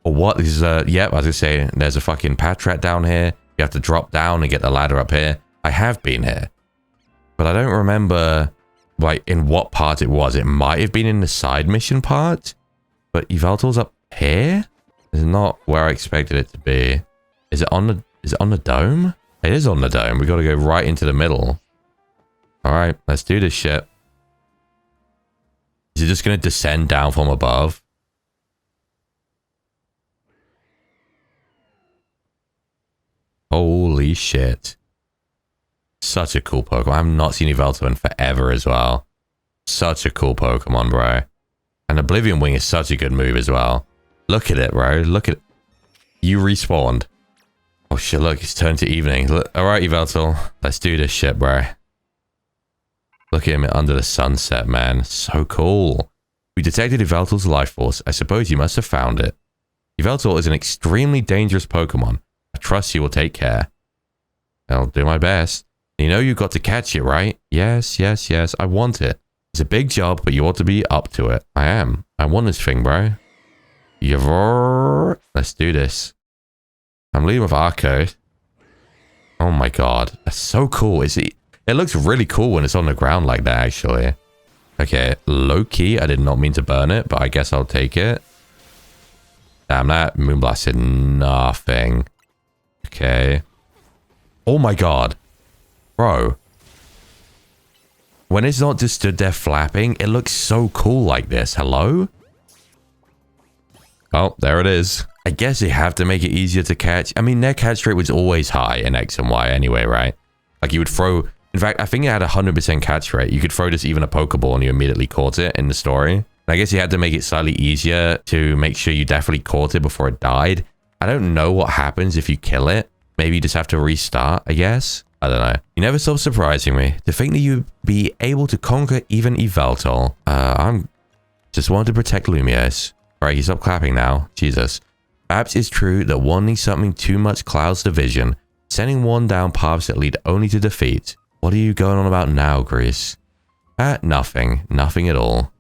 or what. This is yep, I was going to say, there's a fucking Patrat down here. You have to drop down and get the ladder up here. I have been here, but I don't remember like in what part it was. It might have been in the side mission part, but Yveltal's up here. It's not where I expected it to be. Is it on the dome? It is on the dome. We got to go right into the middle. All right, let's do this shit. Is it just going to descend down from above? Holy shit. Such a cool Pokemon. I've not seen Yveltal in forever as well. Such a cool Pokemon, bro. And Oblivion Wing is such a good move as well. Look at it, bro. Look at it. You respawned. Oh shit, look, it's turned to evening. All right, Yveltal. Let's do this shit, bro. Look at him under the sunset, man. So cool. We detected Yveltal's life force. I suppose you must have found it. Yveltal is an extremely dangerous Pokemon. I trust you will take care. I'll do my best. You know you've got to catch it, right? Yes, yes, yes. I want it. It's a big job, but you ought to be up to it. I am. I want this thing, bro. Let's do this. I'm leading with Arco. Oh my god. That's so cool. It looks really cool when it's on the ground like that, actually. Okay, low key. I did not mean to burn it, but I guess I'll take it. Damn, that Moonblast did nothing. Okay. Oh my god. Bro. When it's not just stood there flapping, it looks so cool like this. Hello? Oh, there it is. I guess they have to make it easier to catch. I mean, their catch rate was always high in X and Y anyway, right? Like you would throw... In fact, I think it had a 100% catch rate. You could throw just even a Pokeball and you immediately caught it in the story. And I guess you had to make it slightly easier to make sure you definitely caught it before it died. I don't know what happens if you kill it. Maybe you just have to restart, I guess. I don't know. You never stop surprising me. To think that you'd be able to conquer even Yveltal. I'm just wanted to protect Lumiose. Alright, you stop clapping now. Jesus. Perhaps it's true that wanting something too much clouds the vision, sending one down paths that lead only to defeat. What are you going on about now, Grease? Nothing. Nothing at all.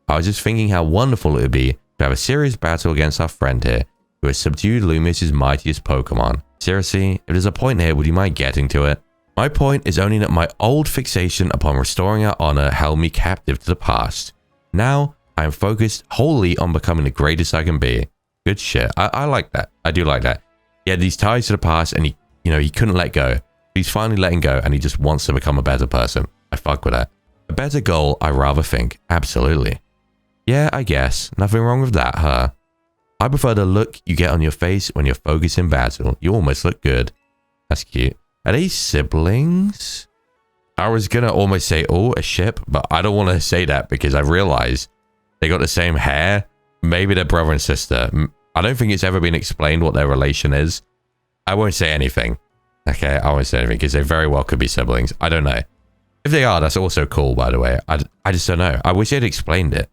I was just thinking how wonderful it would be to have a serious battle against our friend here, who has subdued Lumiouse's mightiest Pokemon. Seriously, if there's a point here, would you mind getting to it? My point is only that my old fixation upon restoring our honor held me captive to the past. Now, I am focused wholly on becoming the greatest I can be. Good shit. I like that. I do like that. He had these ties to the past and he couldn't let go. He's finally letting go and he just wants to become a better person. I fuck with that. A better goal, I rather think. Absolutely. Yeah, I guess. Nothing wrong with that, huh? I prefer the look you get on your face when you're focused in battle. You almost look good. That's cute. Are they siblings? I was gonna almost say, oh, a ship, but I don't want to say that because I realized they got the same hair. Maybe they're brother and sister. I don't think it's ever been explained what their relation is. I won't say anything. Okay, I won't say anything because they very well could be siblings. I don't know. If they are, that's also cool, by the way. I just don't know. I wish they'd explained it.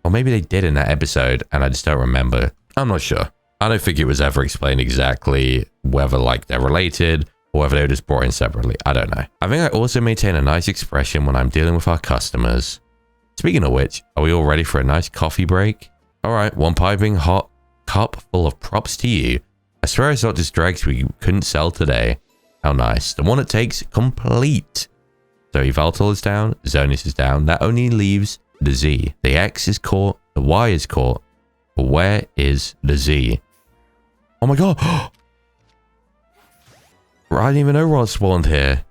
Or maybe they did in that episode and I just don't remember. I'm not sure. I don't think it was ever explained exactly whether like they're related or whether they were just brought in separately. I don't know. I think I also maintain a nice expression when I'm dealing with our customers. Speaking of which, are we all ready for a nice coffee break? Alright, one piping hot cup full of props to you. I swear it's not just dregs we couldn't sell today. How nice. The one it takes complete. So Yveltal is down, Xerneas is down. That only leaves the Z. The X is caught, the Y is caught. But where is the Z? Oh my god. I didn't even know Ross spawned here.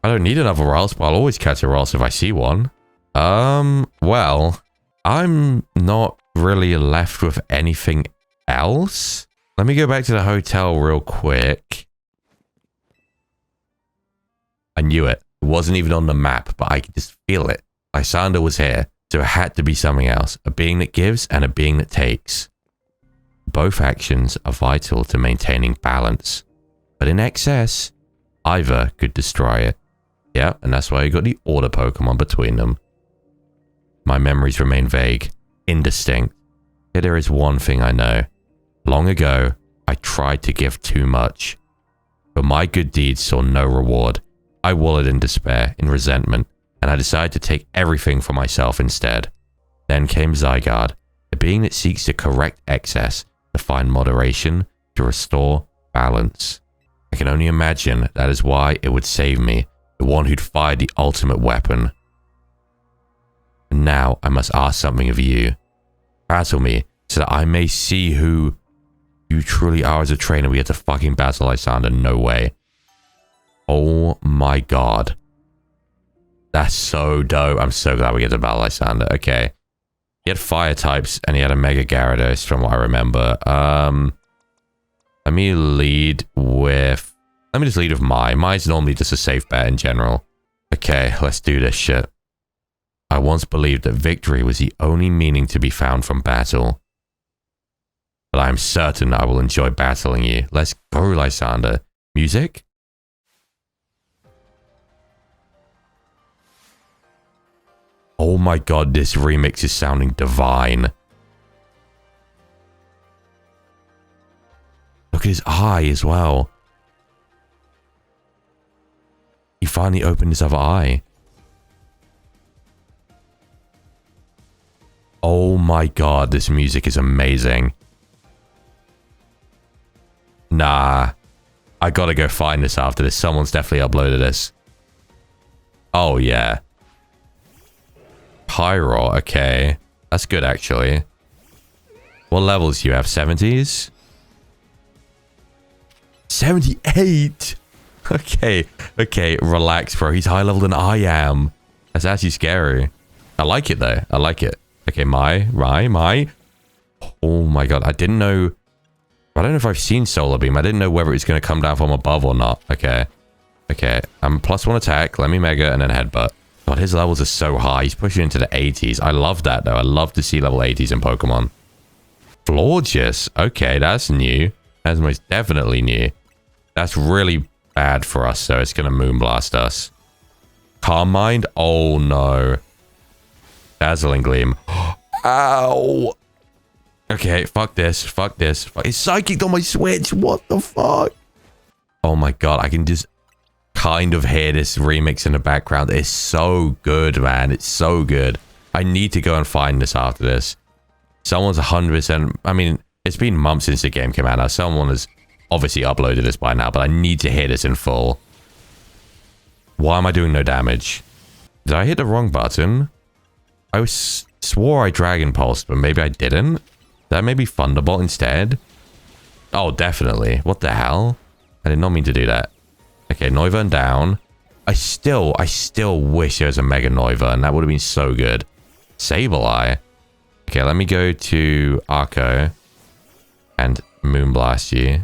I don't need another Ross, but I'll always catch a Ross if I see one. Well, I'm not really left with anything else. Let me go back to the hotel real quick. I knew it. It wasn't even on the map, but I could just feel it. Lysander was here. So it had to be something else. A being that gives and a being that takes. Both actions are vital to maintaining balance. But in excess, either could destroy it. Yeah, and that's why you got the order Pokemon between them. My memories remain vague, indistinct. Yet there is one thing I know. Long ago, I tried to give too much. But my good deeds saw no reward. I wallowed in despair, in resentment. And I decided to take everything for myself instead. Then came Zygarde, a being that seeks to correct excess, to find moderation, to restore balance. I can only imagine that is why it would save me, the one who'd fired the ultimate weapon. And now I must ask something of you. Battle me, so that I may see who you truly are as a trainer. We get to fucking battle Lysander, no way. Oh my god. That's so dope. I'm so glad we get to battle Lysander. Okay. He had fire types and he had a Mega Gyarados from what I remember. Let me just lead with Mai. Mai's normally just a safe bet in general. Okay, let's do this shit. I once believed that victory was the only meaning to be found from battle. But I am certain I will enjoy battling you. Let's go, Lysander. Music? Oh my god, this remix is sounding divine. Look at his eye as well. He finally opened his other eye. Oh my god, this music is amazing. Nah. I gotta go find this after this. Someone's definitely uploaded this. Oh yeah. Pyro, okay. That's good, actually. What levels do you have? 70s? 78? Okay. Okay, relax, bro. He's higher level than I am. That's actually scary. I like it, though. I like it. Okay, my. Oh, my God. I didn't know... I don't know if I've seen Solar Beam. I didn't know whether it's going to come down from above or not. Okay. Okay. I'm +1 attack. Let me Mega and then Headbutt. God, his levels are so high. He's pushing into the 80s. I love that, though. I love to see level 80s in Pokemon. Florges. Okay, that's new. That's most definitely new. That's really bad for us, so it's going to Moonblast us. Calm Mind? Oh, no. Dazzling Gleam. Ow! Okay, fuck this. Fuck this. It's psychic on my Switch. What the fuck? Oh my god, I can just kind of hear this remix in the background. It's so good, man. It's so good. I need to go and find this after this. Someone's 100%... I mean, it's been months since the game came out now. Someone has obviously uploaded this by now, but I need to hear this in full. Why am I doing no damage? Did I hit the wrong button? I swore I Dragon Pulsed, but maybe I didn't. That may be Thunderbolt instead. Oh, definitely. What the hell? I did not mean to do that. Okay, Noivern down. I still wish there was a Mega Noivern. That would have been so good. Sableye. Okay, let me go to Arco and Moonblast you.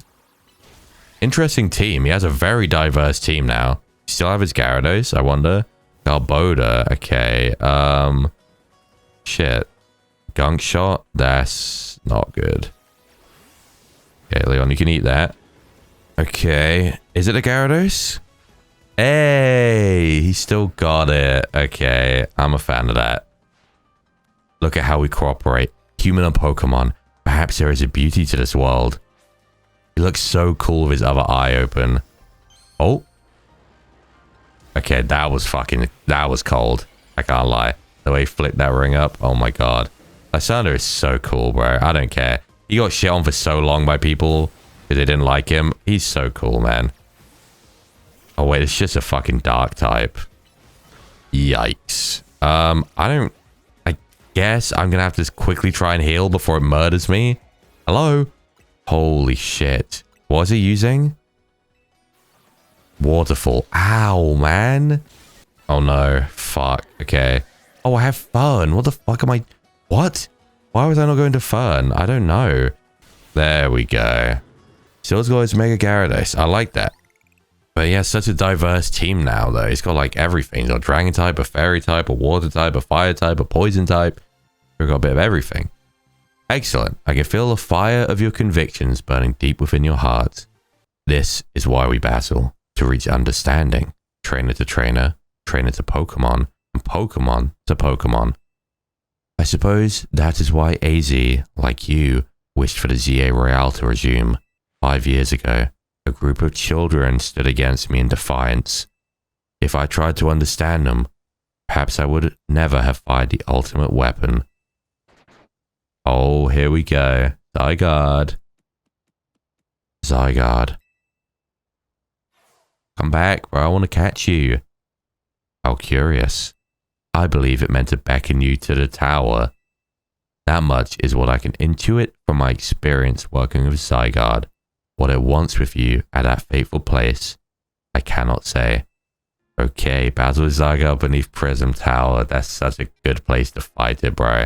Interesting team. He has a very diverse team now. Still have his Gyarados, I wonder. Galboda. Okay. Shit. Gunk Shot. That's not good. Okay, Leon, you can eat that. Okay. Is it a Gyarados? Hey, he still got it. Okay, I'm a fan of that. Look at how we cooperate. Human and Pokemon. Perhaps there is a beauty to this world. He looks so cool with his other eye open. Oh. Okay, that was cold. I can't lie. The way he flipped that ring up. Oh my god. Lysander is so cool, bro. I don't care. He got shit on for so long by people because they didn't like him. He's so cool, man. Oh wait, it's just a fucking dark type. Yikes. I guess I'm gonna have to quickly try and heal before it murders me. Hello? Holy shit. What is he using? Waterfall. Ow, man. Oh no. Fuck. Okay. Oh, I have Fern. What the fuck am I... What? Why was I not going to Fern? I don't know. There we go. Still's got his Mega Gyarados. I like that. But he has such a diverse team now, though. He's got, like, everything. He's got a Dragon type, a Fairy type, a Water type, a Fire type, a Poison type. We've got a bit of everything. Excellent. I can feel the fire of your convictions burning deep within your heart. This is why we battle. To reach understanding. Trainer to trainer. Trainer to Pokemon. And Pokemon to Pokemon. I suppose that is why AZ, like you, wished for the ZA Royale to resume. 5 years ago, a group of children stood against me in defiance. If I tried to understand them, perhaps I would never have fired the ultimate weapon. Oh, here we go. Zygarde. Zygarde. Come back, bro. I want to catch you. How curious. I believe it meant to beckon you to the tower. That much is what I can intuit from my experience working with Zygarde. What it wants with you at that fateful place, I cannot say. Okay, battle with Zygarde beneath Prism Tower. That's such a good place to fight it, bro.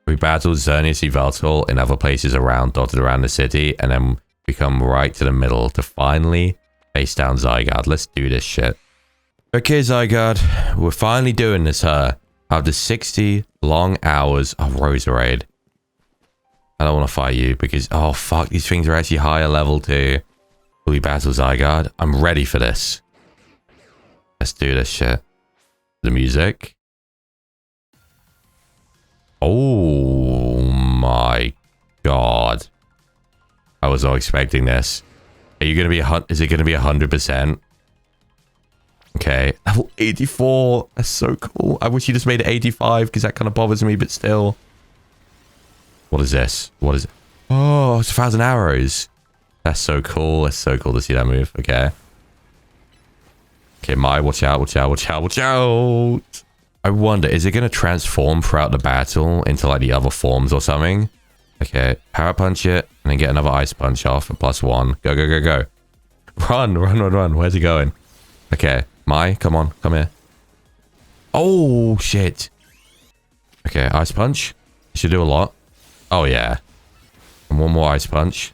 We battled Xerneas Yveltal in other places dotted around the city, and then we come right to the middle to finally face down Zygarde. Let's do this shit. Okay, Zygarde, we're finally doing this, huh? After 60 long hours of Roserade. I don't want to fight you because, oh fuck, these things are actually higher level too. Will we battle Zygarde? I'm ready for this. Let's do this shit. The music. Oh my god. I was not expecting this. Are you going to be is it going to be 100%? Okay. Level 84. That's so cool. I wish you just made it 85 because that kind of bothers me, but still. What is this? What is it? Oh, it's 1,000 arrows. That's so cool. That's so cool to see that move. Okay. Okay, watch out, watch out, watch out, watch out. I wonder, is it going to transform throughout the battle into like the other forms or something? Okay, power punch it and then get another ice punch off at +1. Go, go, go, go. Run, run, run, run. Where's he going? Okay, come on, come here. Oh, shit. Okay, ice punch. Should do a lot. Oh, yeah. And one more ice punch.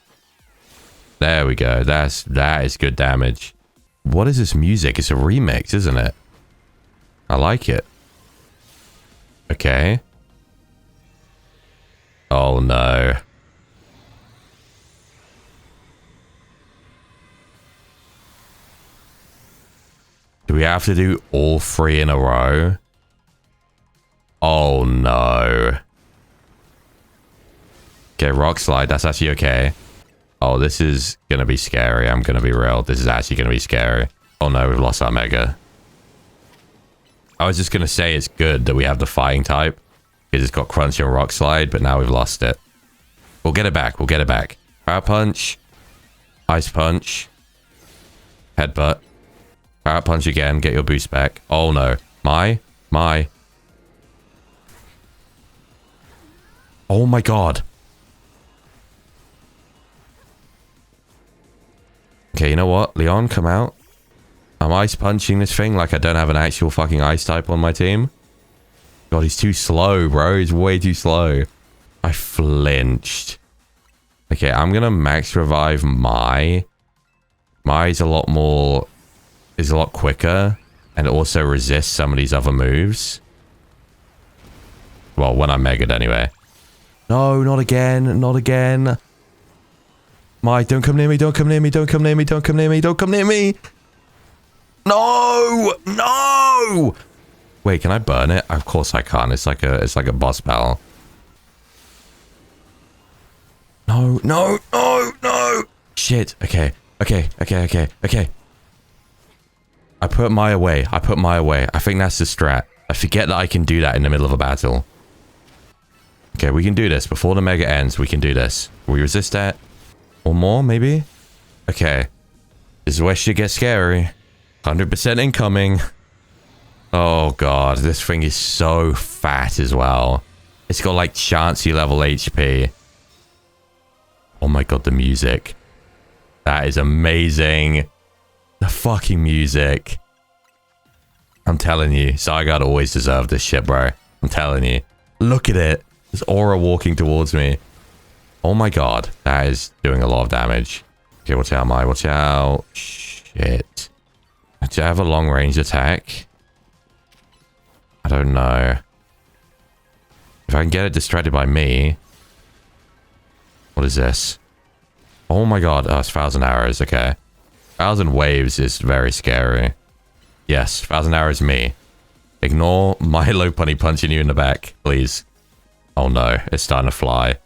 There we go. That is good damage. What is this music? It's a remix, isn't it? I like it. Okay. Oh, no. Do we have to do all 3 in a row? Oh no. Okay, rock slide. That's actually okay. Oh, this is gonna be scary. I'm gonna be real. This is actually gonna be scary. Oh no, we've lost our mega. I was just gonna say it's good that we have the fighting type because it's got crunch and rock slide, but now we've lost it. We'll get it back. We'll get it back. Power punch. Ice punch. Headbutt. Power punch again. Get your boost back. Oh no. My. Oh my god. Okay, you know what? Leon, come out. I'm ice punching this thing like I don't have an actual fucking ice type on my team. God, he's too slow, bro. He's way too slow. I flinched. Okay, I'm gonna max revive my. My's a lot more... is a lot quicker. And it also resists some of these other moves. Well, when I'm megaed anyway. No, not again. Not again. My, don't come near me. Don't come near me. Don't come near me. Don't come near me. Don't come near me. No! No! Wait, can I burn it? Of course I can. It's like a boss battle. No, no, no, no! Shit. Okay. Okay. I put my away. I think that's the strat. I forget that I can do that in the middle of a battle. Okay, we can do this. Before the mega ends, we can do this. Will we resist that? Or more, maybe? Okay. This is where shit gets scary. 100% incoming. Oh god, this thing is so fat as well. It's got like chancy level HP. Oh my god, the music. That is amazing. The fucking music. I'm telling you, Zygarde always deserved this shit, bro. I'm telling you. Look at it. There's aura walking towards me. Oh my god, that is doing a lot of damage. Okay, watch out, Mai. Watch out. Shit. Do I have a long range attack? I don't know. If I can get it distracted by me. What is this? Oh my god. Oh, it's 1,000 arrows. Okay. 1,000 waves is very scary. Yes, 1,000 arrows me. Ignore my low punny punching you in the back, please. Oh no, it's starting to fly.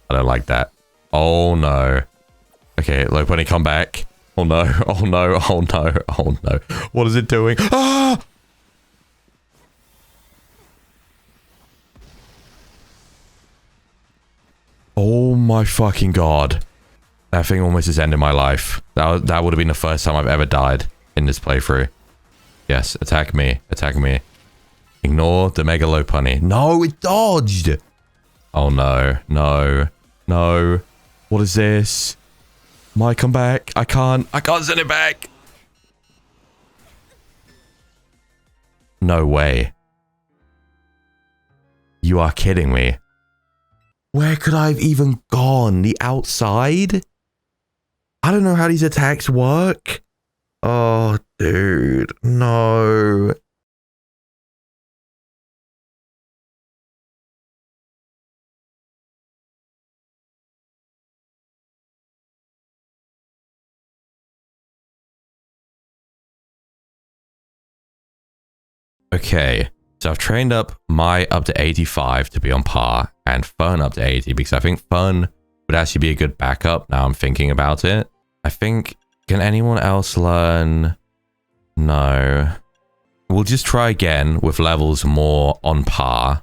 I don't like that. Oh no. Okay, low punny, come back. Oh no, oh no, oh no, oh no. What is it doing? Ah! Oh my fucking god. That thing almost has ended my life. That would have been the first time I've ever died in this playthrough. Yes, attack me. Attack me. Ignore the mega low punny. No, it dodged! Oh no, no, no. What is this? Might come back. I can't send it back. No way. You are kidding me. Where could I have even gone? The outside? I don't know how these attacks work. Oh, dude. No. Okay, so I've trained up my up to 85 to be on par and Fern up to 80 because I think Fern would actually be a good backup now I'm thinking about it. I think, can anyone else learn? No. We'll just try again with levels more on par.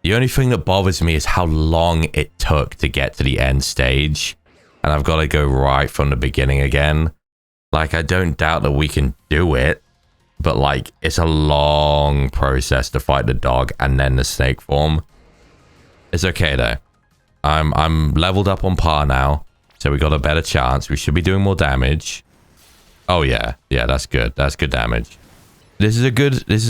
The only thing that bothers me is how long it took to get to the end stage. And I've got to go right from the beginning again. Like, I don't doubt that we can do it. But like, it's a long process to fight the dog and then the snake form. It's okay though. I'm leveled up on par now. So we got a better chance. We should be doing more damage. Oh yeah. Yeah, that's good. That's good damage. This is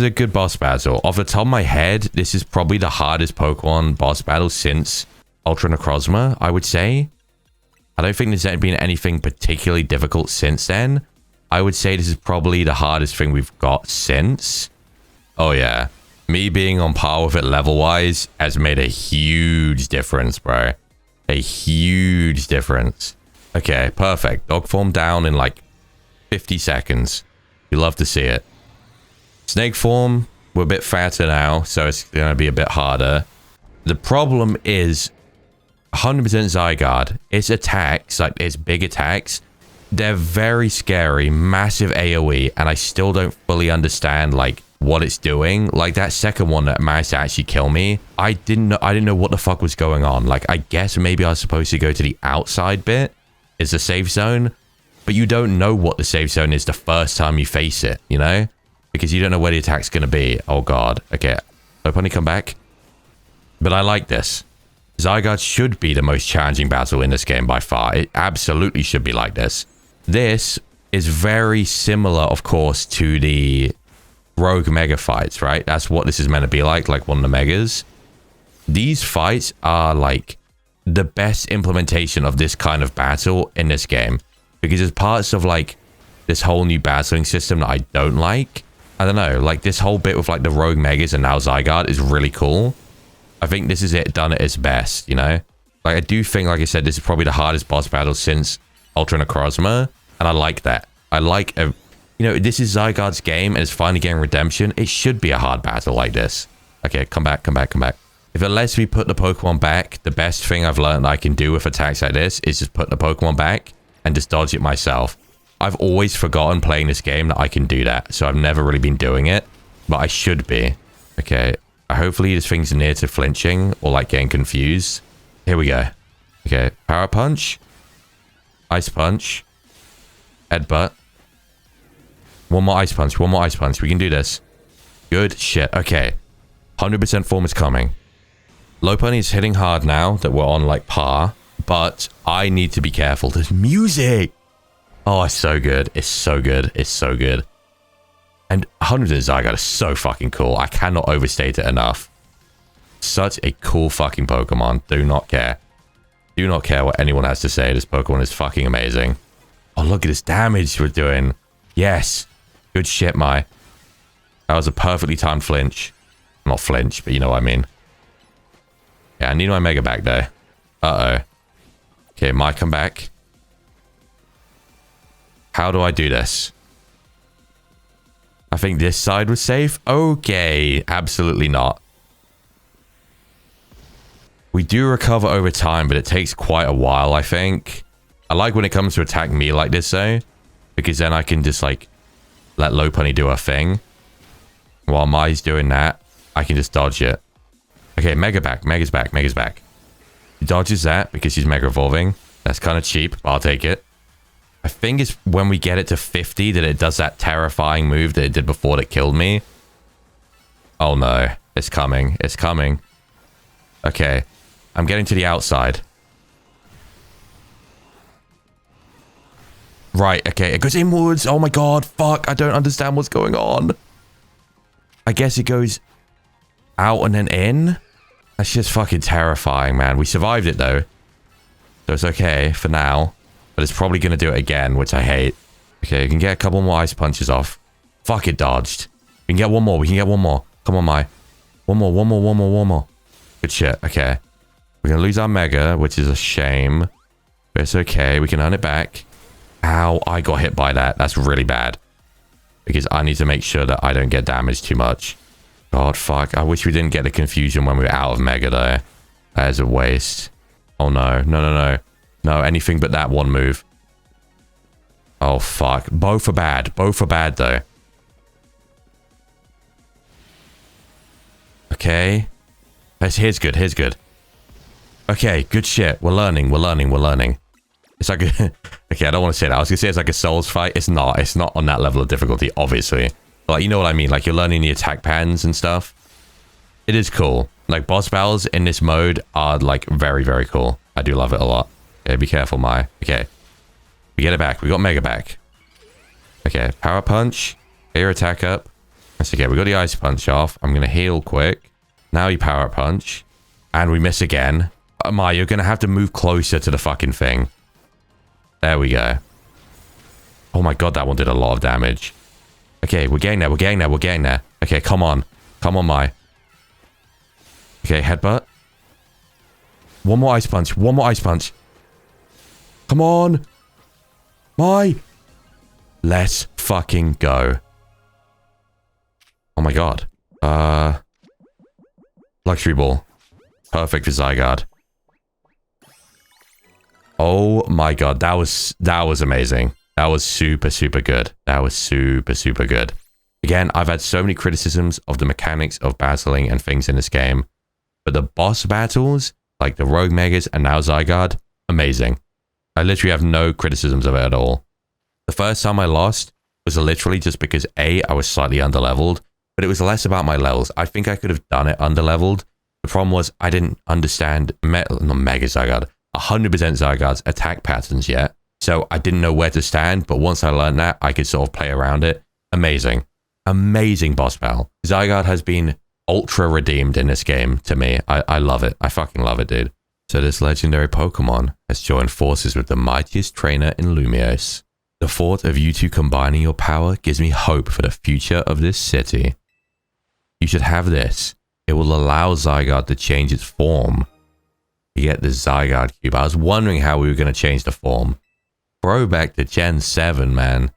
a good boss battle. Off the top of my head, this is probably the hardest Pokemon boss battle since Ultra Necrozma, I would say. I don't think there's been anything particularly difficult since then. I would say this is probably the hardest thing we've got since. Oh yeah. Me being on par with it level-wise has made a huge difference, bro. A huge difference. Okay, perfect. Dog form down in like 50 seconds. You love to see it. Snake form, we're a bit fatter now, so it's going to be a bit harder. The problem is 100% Zygarde. Its attacks, like its big attacks, they're very scary, massive AoE, and I still don't fully understand like what it's doing. Like that second one that managed to actually kill me, I didn't know what the fuck was going on. Like I guess maybe I was supposed to go to the outside bit, is the safe zone, but you don't know what the safe zone is the first time you face it, you know? Because you don't know where the attack's gonna be. Oh god. Okay. Hope honey come back. But I like this. Zygarde should be the most challenging battle in this game by far. It absolutely should be like this. This is very similar, of course, to the Rogue Mega fights, right? That's what this is meant to be like one of the Megas. These fights are like the best implementation of this kind of battle in this game. Because there's parts of like this whole new battling system that I don't like. I don't know, like this whole bit with like the Rogue Megas and now Zygarde is really cool. I think this is it done at its best, you know? Like I do think, like I said, this is probably the hardest boss battle since Ultra Necrozma. And I like that. I like, you know, this is Zygarde's game and it's finally getting redemption. It should be a hard battle like this. Okay, come back, come back, come back. If it lets me put the Pokemon back, the best thing I've learned I can do with attacks like this is just put the Pokemon back and just dodge it myself. I've always forgotten playing this game that I can do that, so I've never really been doing it, but I should be. Okay, hopefully this thing's near to flinching or like getting confused. Here we go. Okay, Power Punch, Ice Punch, Headbutt. One more Ice Punch, one more Ice Punch. We can do this. Good shit. Okay, 100% form is coming. Lopunny is hitting hard now that we're on like par, but I need to be careful. There's music. Oh, it's so good. It's so good. It's so good. And 100% Zygarde is so fucking cool. I cannot overstate it enough. Such a cool fucking Pokemon. Do not care. Do not care what anyone has to say. This Pokemon is fucking amazing. Oh, look at this damage we're doing. Yes. Good shit, Mai. That was a perfectly timed flinch. Not flinch, but you know what I mean. Yeah, I need my Mega back though. Uh-oh. Okay, Mai, come back. How do I do this? I think this side was safe. Okay, absolutely not. We do recover over time, but it takes quite a while, I think. I like when it comes to attack me like this, though. Because then I can just, like, let Lopunny do her thing. While Mai's doing that, I can just dodge it. Okay, Mega back. Mega's back. Mega's back. He dodges that because she's Mega Evolving. That's kind of cheap, but I'll take it. I think it's when we get it to 50 that it does that terrifying move that it did before that killed me. Oh no. It's coming. It's coming. Okay. I'm getting to the outside. Right, okay. It goes inwards. Oh my god. Fuck. I don't understand what's going on. I guess it goes out and then in. That's just fucking terrifying, man. We survived it though. So it's okay for now. But it's probably going to do it again, which I hate. Okay, you can get a couple more Ice Punches off. Fuck, it dodged. We can get one more. We can get one more. Come on, Mai. One more, one more, one more, one more. Good shit. Okay. We're going to lose our Mega, which is a shame. But it's okay. We can earn it back. Ow, I got hit by that. That's really bad. Because I need to make sure that I don't get damaged too much. God, fuck. I wish we didn't get the confusion when we were out of Mega, though. That is a waste. Oh, no. No, no, no. No, anything but that one move. Oh, fuck. Both are bad. Both are bad, though. Okay. Here's good. Here's good. Okay, good shit. We're learning. We're learning. We're learning. It's like a... Okay, I don't want to say that. I was going to say it's like a Souls fight. It's not. It's not on that level of difficulty, obviously. But, like, you know what I mean? Like, you're learning the attack patterns and stuff. It is cool. Like, boss battles in this mode are, like, very, very cool. I do love it a lot. Okay, be careful, Mai. Okay. We get it back. We got Mega back. Okay, Power Punch. Get your attack up. That's okay. We got the Ice Punch off. I'm going to heal quick. Now you Power Punch. And we miss again. Mai, you're going to have to move closer to the fucking thing. There we go. Oh my god, that one did a lot of damage. Okay, we're getting there. We're getting there. We're getting there. Okay, come on. Come on, Mai. Okay, Headbutt. One more Ice Punch. One more Ice Punch. Come on. Mai. Let's fucking go. Oh my god. Luxury ball. Perfect for Zygarde. Oh my god, that was amazing. That was super, super good. That was super, super good. Again, I've had so many criticisms of the mechanics of battling and things in this game. But the boss battles, like the Rogue Megas and now Zygarde, amazing. I literally have no criticisms of it at all. The first time I lost was literally just because A, I was slightly underleveled, but it was less about my levels. I think I could have done it underleveled. The problem was I didn't understand not Mega Zygarde, 100% Zygarde's attack patterns yet. So I didn't know where to stand, but once I learned that, I could sort of play around it. Amazing. Amazing boss battle. Zygarde has been ultra redeemed in this game to me. I love it. I fucking love it, dude. So this legendary Pokemon has joined forces with the mightiest trainer in Lumiose. The thought of you two combining your power gives me hope for the future of this city. You should have this. It will allow Zygarde to change its form. You get the Zygarde Cube. I was wondering how we were going to change the form. Throwback to Gen 7, man.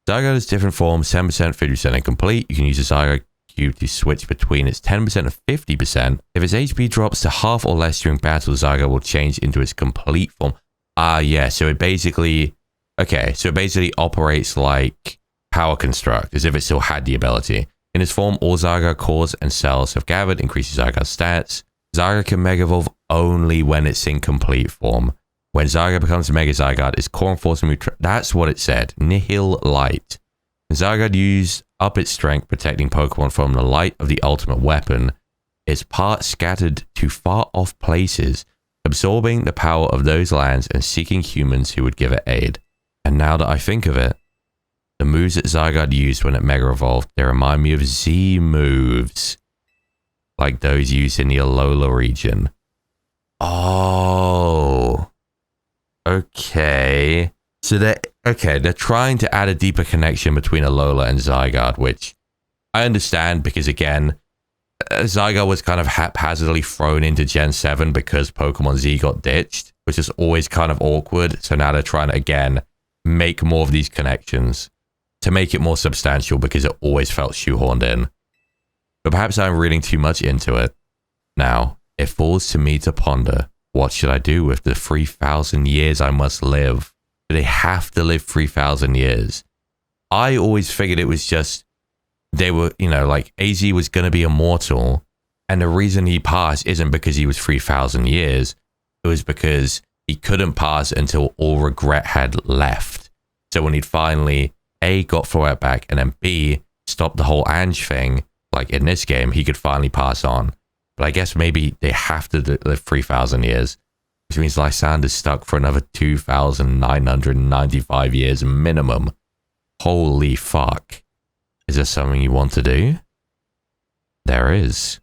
Zygarde has different forms, 10%, 50% incomplete. You can use the Zygarde Cube to switch between its 10% and 50%. If its HP drops to half or less during battle, Zygarde will change into its complete form. Yeah, so it basically... Okay, so it basically operates like Power Construct, as if it still had the ability. In its form, all Zygarde cores and cells have gathered, increases Zygarde's stats. Zygarde can Mega Evolve only when it's in complete form. When Zygarde becomes Mega Zygarde, its core and force move... That's what it said. Nihil Light. When Zygarde used up its strength protecting Pokemon from the light of the ultimate weapon, its parts scattered to far off places, absorbing the power of those lands and seeking humans who would give it aid. And now that I think of it, the moves that Zygarde used when it Mega Evolved, they remind me of Z moves. Like those used in the Alola region. Oh... Okay. So they're trying to add a deeper connection between Alola and Zygarde, which I understand because, again, Zygarde was kind of haphazardly thrown into Gen 7 because Pokemon Z got ditched, which is always kind of awkward. So now they're trying to, again, make more of these connections to make it more substantial because it always felt shoehorned in. But perhaps I'm reading too much into it. Now, it falls to me to ponder. What should I do with the 3,000 years I must live? Do they have to live 3,000 years? I always figured it was just, they were, you know, like AZ was going to be immortal. And the reason he passed isn't because he was 3,000 years. It was because he couldn't pass until all regret had left. So when he'd finally, A, got Throat back, and then B, stopped the whole Ange thing, like in this game, he could finally pass on. But I guess maybe they have to live 3,000 years, which means Lysander's stuck for another 2,995 years minimum. Holy fuck. Is there something you want to do? There is.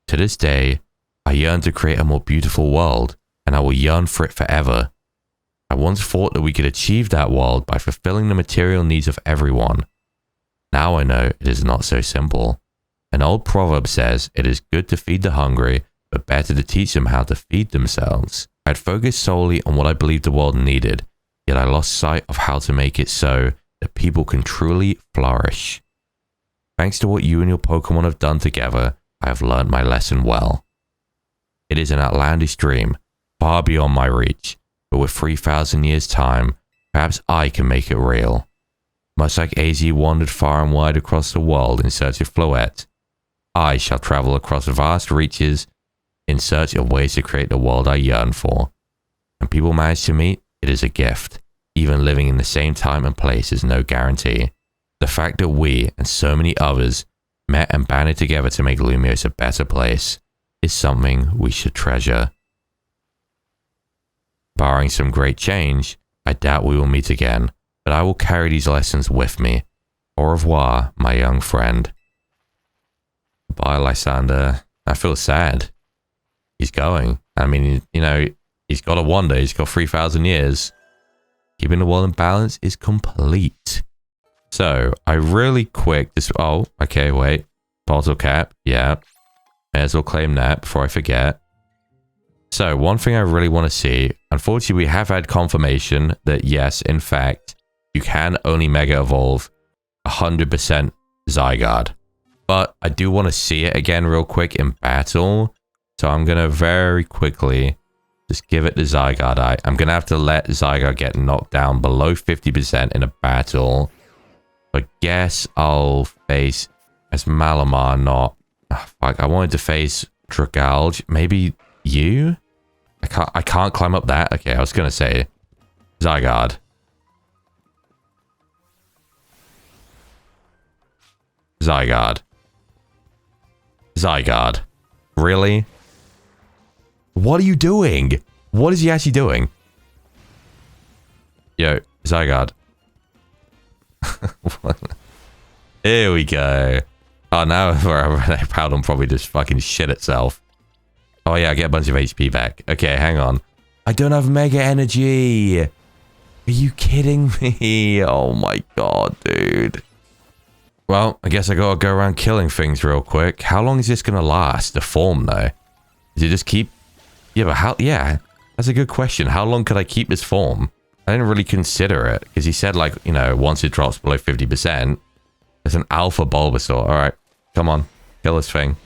To this day, I yearn to create a more beautiful world, and I will yearn for it forever. I once thought that we could achieve that world by fulfilling the material needs of everyone. Now I know it is not so simple. An old proverb says, it is good to feed the hungry, but better to teach them how to feed themselves. I had focused solely on what I believed the world needed, yet I lost sight of how to make it so that people can truly flourish. Thanks to what you and your Pokemon have done together, I have learned my lesson well. It is an outlandish dream, far beyond my reach, but with 3,000 years' time, perhaps I can make it real. Much like AZ wandered far and wide across the world in search of Floette, I shall travel across vast reaches in search of ways to create the world I yearn for. When people manage to meet, it is a gift. Even living in the same time and place is no guarantee. The fact that we and so many others met and banded together to make Lumiose a better place is something we should treasure. Barring some great change, I doubt we will meet again, but I will carry these lessons with me. Au revoir, my young friend. Bye, Lysander. I feel sad. He's going. I mean, you know, he's got to wander. He's got 3,000 years. Keeping the world in balance is complete. So, I really quick... Oh, okay, wait. Bottle cap. Yeah. May as well claim that before I forget. So, one thing I really want to see... Unfortunately, we have had confirmation that, yes, in fact, you can only Mega Evolve 100% Zygarde. But I do want to see it again real quick in battle. So I'm going to very quickly just give it the Zygarde. I'm going to have to let Zygarde get knocked down below 50% in a battle. I guess I'll face as Malamar, not... Oh, fuck, I wanted to face Dragalge. Maybe you? I can't climb up that. Okay, I was going to say Zygarde. Zygarde. Zygarde. Really? What are you doing? What is he actually doing? Yo, Zygarde. Here we go. Oh, now Powdon probably just fucking shit itself. Oh yeah, I get a bunch of HP back. Okay, hang on. I don't have Mega Energy. Are you kidding me? Oh my god, dude. Well, I guess I gotta go around killing things real quick. How long is this gonna last? The form, though? Does it just keep... Yeah, but how... Yeah, that's a good question. How long could I keep this form? I didn't really consider it. Because he said, like, you know, once it drops below 50%, there's an Alpha Bulbasaur. Alright, come on. Kill this thing.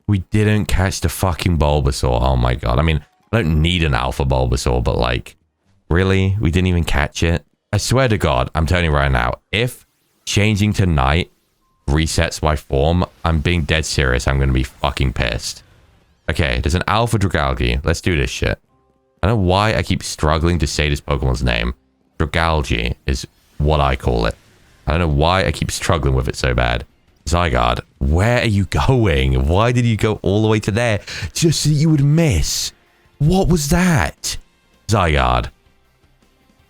We didn't catch the fucking Bulbasaur. Oh my god. I mean, I don't need an Alpha Bulbasaur, but, like... Really? We didn't even catch it? I swear to God, I'm telling you right now, if changing to night resets my form, I'm being dead serious. I'm going to be fucking pissed. Okay, there's an Alpha Dragalge. Let's do this shit. I don't know why I keep struggling to say this Pokemon's name. Dragalge is what I call it. I don't know why I keep struggling with it so bad. Zygarde, where are you going? Why did you go all the way to there? Just so you would miss. What was that? Zygarde.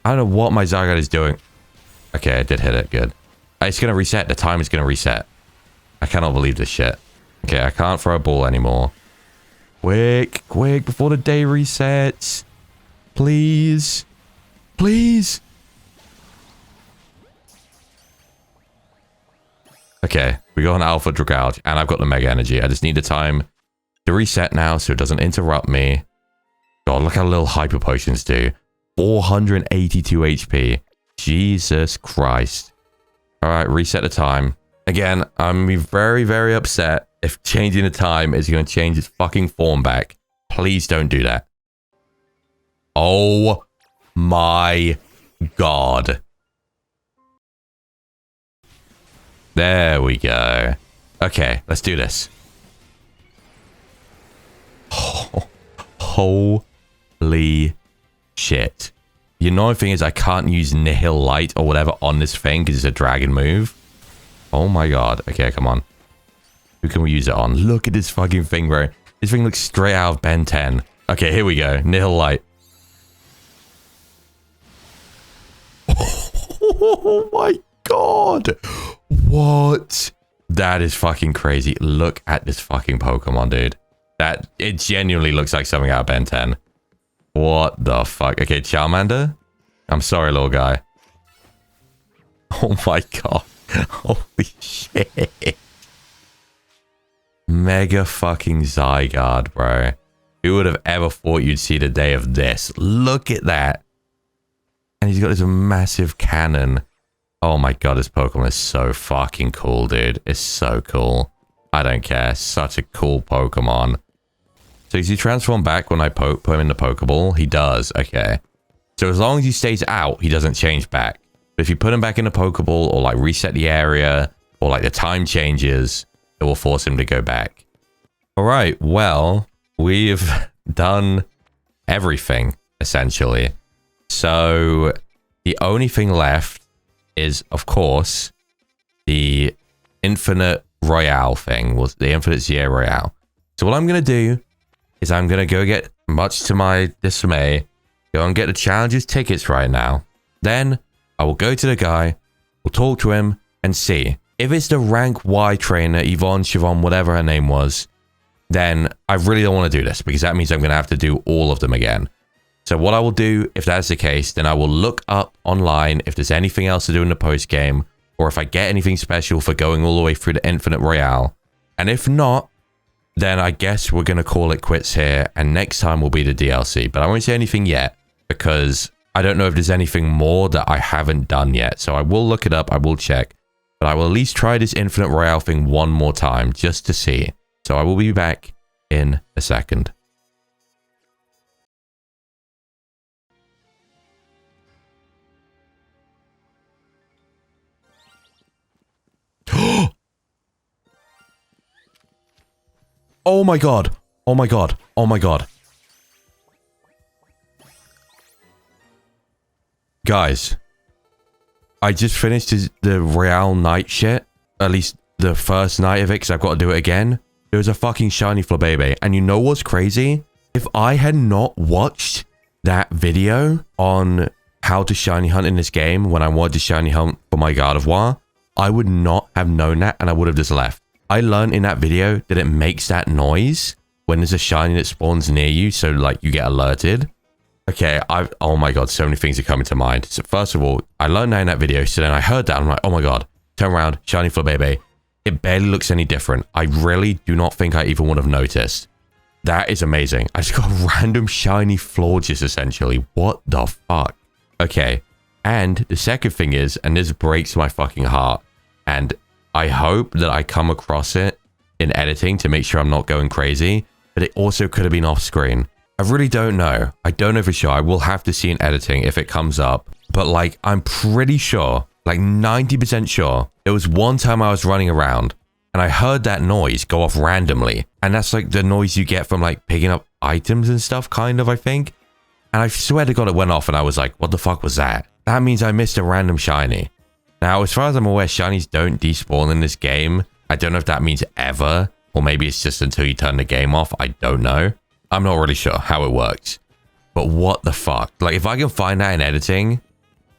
I don't know what my Zygarde is doing. Okay, I did hit it. Good. It's going to reset. The time is going to reset. I cannot believe this shit. Okay, I can't throw a ball anymore. Quick, quick, before the day resets. Please. Please. Okay, we got an Alpha Dragalge, and I've got the Mega Energy. I just need the time to reset now so it doesn't interrupt me. God, look how little Hyper Potions do. 482 HP. Jesus Christ. Alright, reset the time. Again, I'm gonna be very, very upset if changing the time is going to change its fucking form back. Please don't do that. Oh my god. There we go. Okay, let's do this. Oh, holy shit. The annoying thing is I can't use Nihil Light or whatever on this thing because it's a dragon move. Oh my god. Okay, come on. Who can we use it on? Look at this fucking thing, bro. This thing looks straight out of Ben 10. Okay, here we go. Nihil Light. Oh my god. What? That is fucking crazy. Look at this fucking Pokemon, dude. It genuinely looks like something out of Ben 10. What the fuck? Okay, Charmander. I'm sorry, little guy. Oh my god. Holy shit. Mega fucking Zygarde, bro. Who would have ever thought you'd see the day of this? Look at that. And he's got this massive cannon. Oh my god, this Pokemon is so fucking cool, dude. It's so cool. I don't care. Such a cool Pokemon. So does he transform back when I put him in the Pokeball? He does. Okay. So as long as he stays out, he doesn't change back. But if you put him back in the Pokeball or like reset the area or like the time changes, it will force him to go back. All right. Well, we've done everything essentially. So the only thing left is, of course, the Infinite Royale thing. Was the Infinite ZA Royale. So what I'm going to do is I'm going to go get, much to my dismay, go and get the challenges tickets right now. Then I will go to the guy, we'll talk to him and see. If it's the rank Y trainer, Yvonne, Siobhan, whatever her name was, then I really don't want to do this because that means I'm going to have to do all of them again. So what I will do, if that's the case, then I will look up online if there's anything else to do in the post game, or if I get anything special for going all the way through the Infinite Royale. And if not, then I guess we're going to call it quits here, and next time will be the DLC. But I won't say anything yet, because I don't know if there's anything more that I haven't done yet. So I will look it up. I will check. But I will at least try this Infinite Royale thing one more time just to see. So I will be back in a second. Oh my god. Oh my god. Oh my god. Guys, I just finished the Royale night shit. At least the first night of it, because I've got to do it again. There was a fucking shiny Flabébé. And you know what's crazy? If I had not watched that video on how to shiny hunt in this game when I wanted to shiny hunt for my God of War, I would not have known that and I would have just left. I learned in that video that it makes that noise when there's a shiny that spawns near you, so like you get alerted. Okay, oh my god, so many things are coming to mind. So first of all, I learned that in that video, so then I heard that, I'm like, oh my god, turn around, shiny Flabébé. It barely looks any different. I really do not think I even would have noticed. That is amazing. I just got a random shiny Florges, essentially. What the fuck? Okay, and the second thing is, and this breaks my fucking heart, and I hope that I come across it in editing to make sure I'm not going crazy, but it also could have been off screen. I really don't know. I don't know for sure. I will have to see in editing if it comes up. But like, I'm pretty sure, like 90% sure, there was one time I was running around and I heard that noise go off randomly. And that's like the noise you get from like picking up items and stuff, kind of, I think. And I swear to God it went off and I was like, what the fuck was that? That means I missed a random shiny. Now, as far as I'm aware, shinies don't despawn in this game. I don't know if that means ever, or maybe it's just until you turn the game off. I don't know. I'm not really sure how it works. But what the fuck? Like, if I can find that in editing,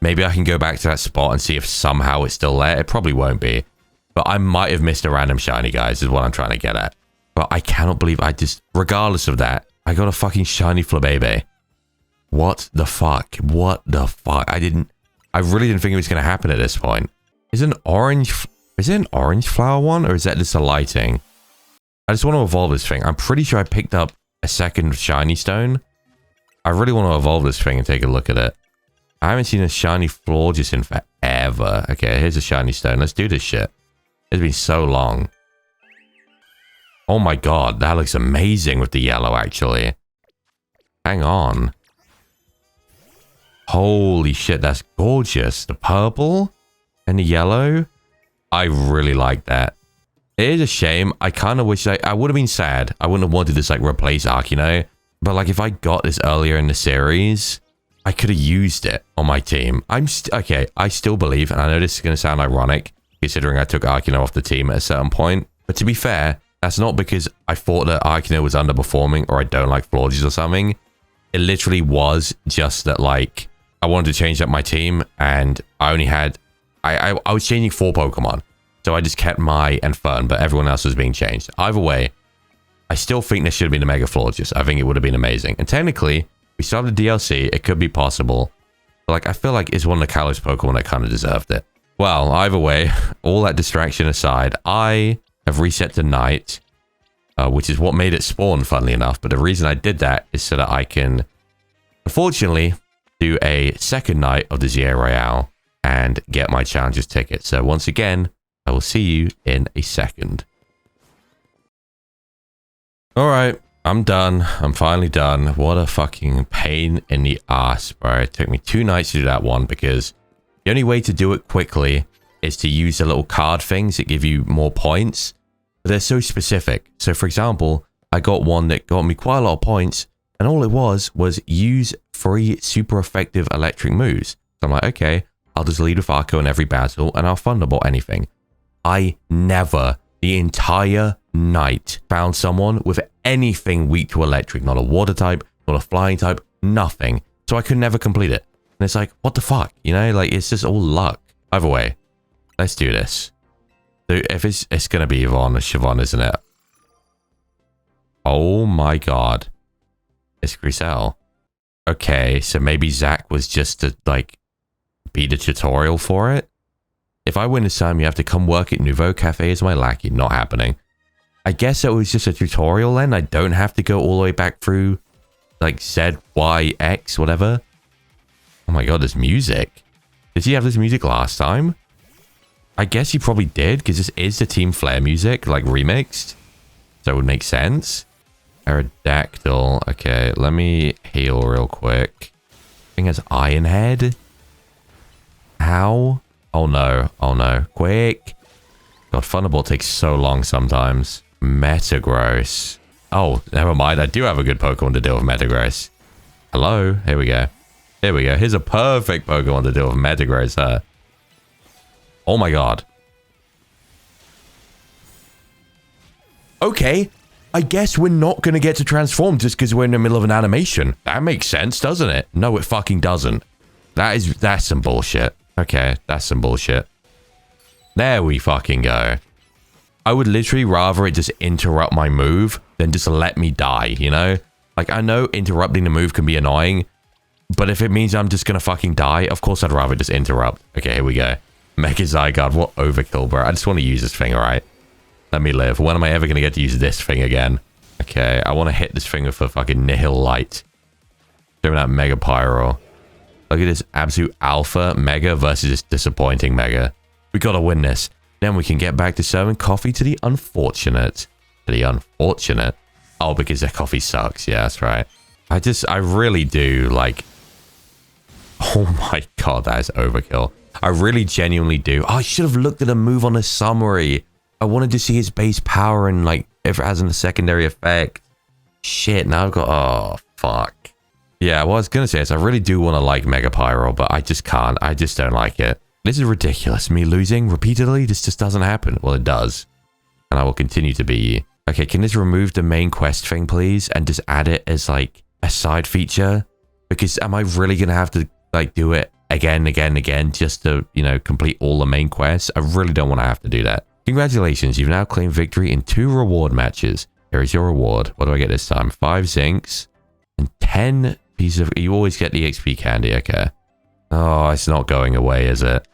maybe I can go back to that spot and see if somehow it's still there. It probably won't be. But I might have missed a random shiny, guys, is what I'm trying to get at. But I cannot believe I just, regardless of that, I got a fucking shiny Flabébé. What the fuck? What the fuck? I really didn't think it was going to happen at this point. Is it an orange flower one, or is that just a lighting? I just want to evolve this thing. I'm pretty sure I picked up a second shiny stone. I really want to evolve this thing and take a look at it. I haven't seen a shiny Florges in forever. Okay, here's a shiny stone. Let's do this shit. It's been so long. Oh my god, that looks amazing with the yellow, actually. Hang on. Holy shit, that's gorgeous. The purple and the yellow. I really like that. It is a shame. I kind of wish I would have been sad. I wouldn't have wanted this like replace Arcano. But like if I got this earlier in the series, I could have used it on my team. Okay, I still believe, and I know this is going to sound ironic considering I took Arcano off the team at a certain point. But to be fair, that's not because I thought that Arcano was underperforming or I don't like Florges or something. It literally was just that like I wanted to change up my team and I only had... I was changing 4 Pokemon. So I just kept Mai and Fern, but everyone else was being changed. Either way, I still think there should have been a Mega Florges. I think it would have been amazing. And technically, we still have the DLC. It could be possible. But like, I feel like it's one of the Kalos Pokemon that kind of deserved it. Well, either way, all that distraction aside, I have reset to night, which is what made it spawn, funnily enough. But the reason I did that is so that I can, unfortunately, do a second night of the ZA Royale and get my Challengers ticket. So once again, I will see you in a second. Alright, I'm done. I'm finally done. What a fucking pain in the ass, bro. It took me 2 nights to do that one because the only way to do it quickly is to use the little card things that give you more points. But they're so specific. So for example, I got one that got me quite a lot of points and all it was use 3 super effective electric moves. So I'm like, okay, I'll just lead with Arco in every battle and I'll Thunderbolt anything. I never, the entire night, found someone with anything weak to electric. Not a water type, not a flying type, nothing. So I could never complete it. And it's like, what the fuck? You know, like, it's just all luck. Either way, let's do this. So if it's going to be Yvonne or Siobhan, isn't it? Oh my god. It's Griselle. Okay, so maybe Zach was just to, like, be the tutorial for it? If I win this time, you have to come work at Nouveau Cafe as my lackey. Not happening. I guess it was just a tutorial then. I don't have to go all the way back through, like, Z, Y, X, whatever. Oh my god, there's music. Did he have this music last time? I guess he probably did, because this is the Team Flare music, like remixed. So it would make sense. Aerodactyl. Okay, let me heal real quick. I think it's Iron Head. How? Oh no. Oh no. Quick. God, Thunderbolt takes so long sometimes. Metagross. Oh, never mind. I do have a good Pokemon to deal with Metagross. Hello. Here we go. Here we go. Here's a perfect Pokemon to deal with Metagross, huh? Oh my god. Okay. I guess we're not going to get to transform just because we're in the middle of an animation. That makes sense, doesn't it? No, it fucking doesn't. That's some bullshit. Okay, that's some bullshit. There we fucking go. I would literally rather it just interrupt my move than just let me die, you know? Like, I know interrupting the move can be annoying, but if it means I'm just going to fucking die, of course I'd rather just interrupt. Okay, here we go. Mega Zygarde, what overkill, bro. I just want to use this thing, alright? Let me live. When am I ever going to get to use this thing again? Okay, I want to hit this thing with a fucking Nihil Light. Doing that Mega Pyro. Look at this absolute alpha Mega versus this disappointing Mega. We gotta win this. Then we can get back to serving coffee to the unfortunate. To the unfortunate? Oh, because their coffee sucks. Yeah, that's right. I really do, like... Oh my god, that is overkill. I really genuinely do. Oh, I should have looked at a move on the summary. I wanted to see his base power and, like, if it has a secondary effect. Shit, now I've got... Oh, fuck. Yeah, what I was gonna say is I really do want to like Mega Pyro, but I just can't. I just don't like it. This is ridiculous. Me losing repeatedly? This just doesn't happen. Well, it does. And I will continue to beat you. Okay, can this remove the main quest thing, please? And just add it as, like, a side feature? Because am I really gonna have to, like, do it again, just to, you know, complete all the main quests? I really don't want to have to do that. Congratulations, you've now claimed victory in 2 reward matches. Here is your reward. What do I get this time? 5 zincs and 10 pieces of... You always get the XP candy, okay. Oh, it's not going away, is it?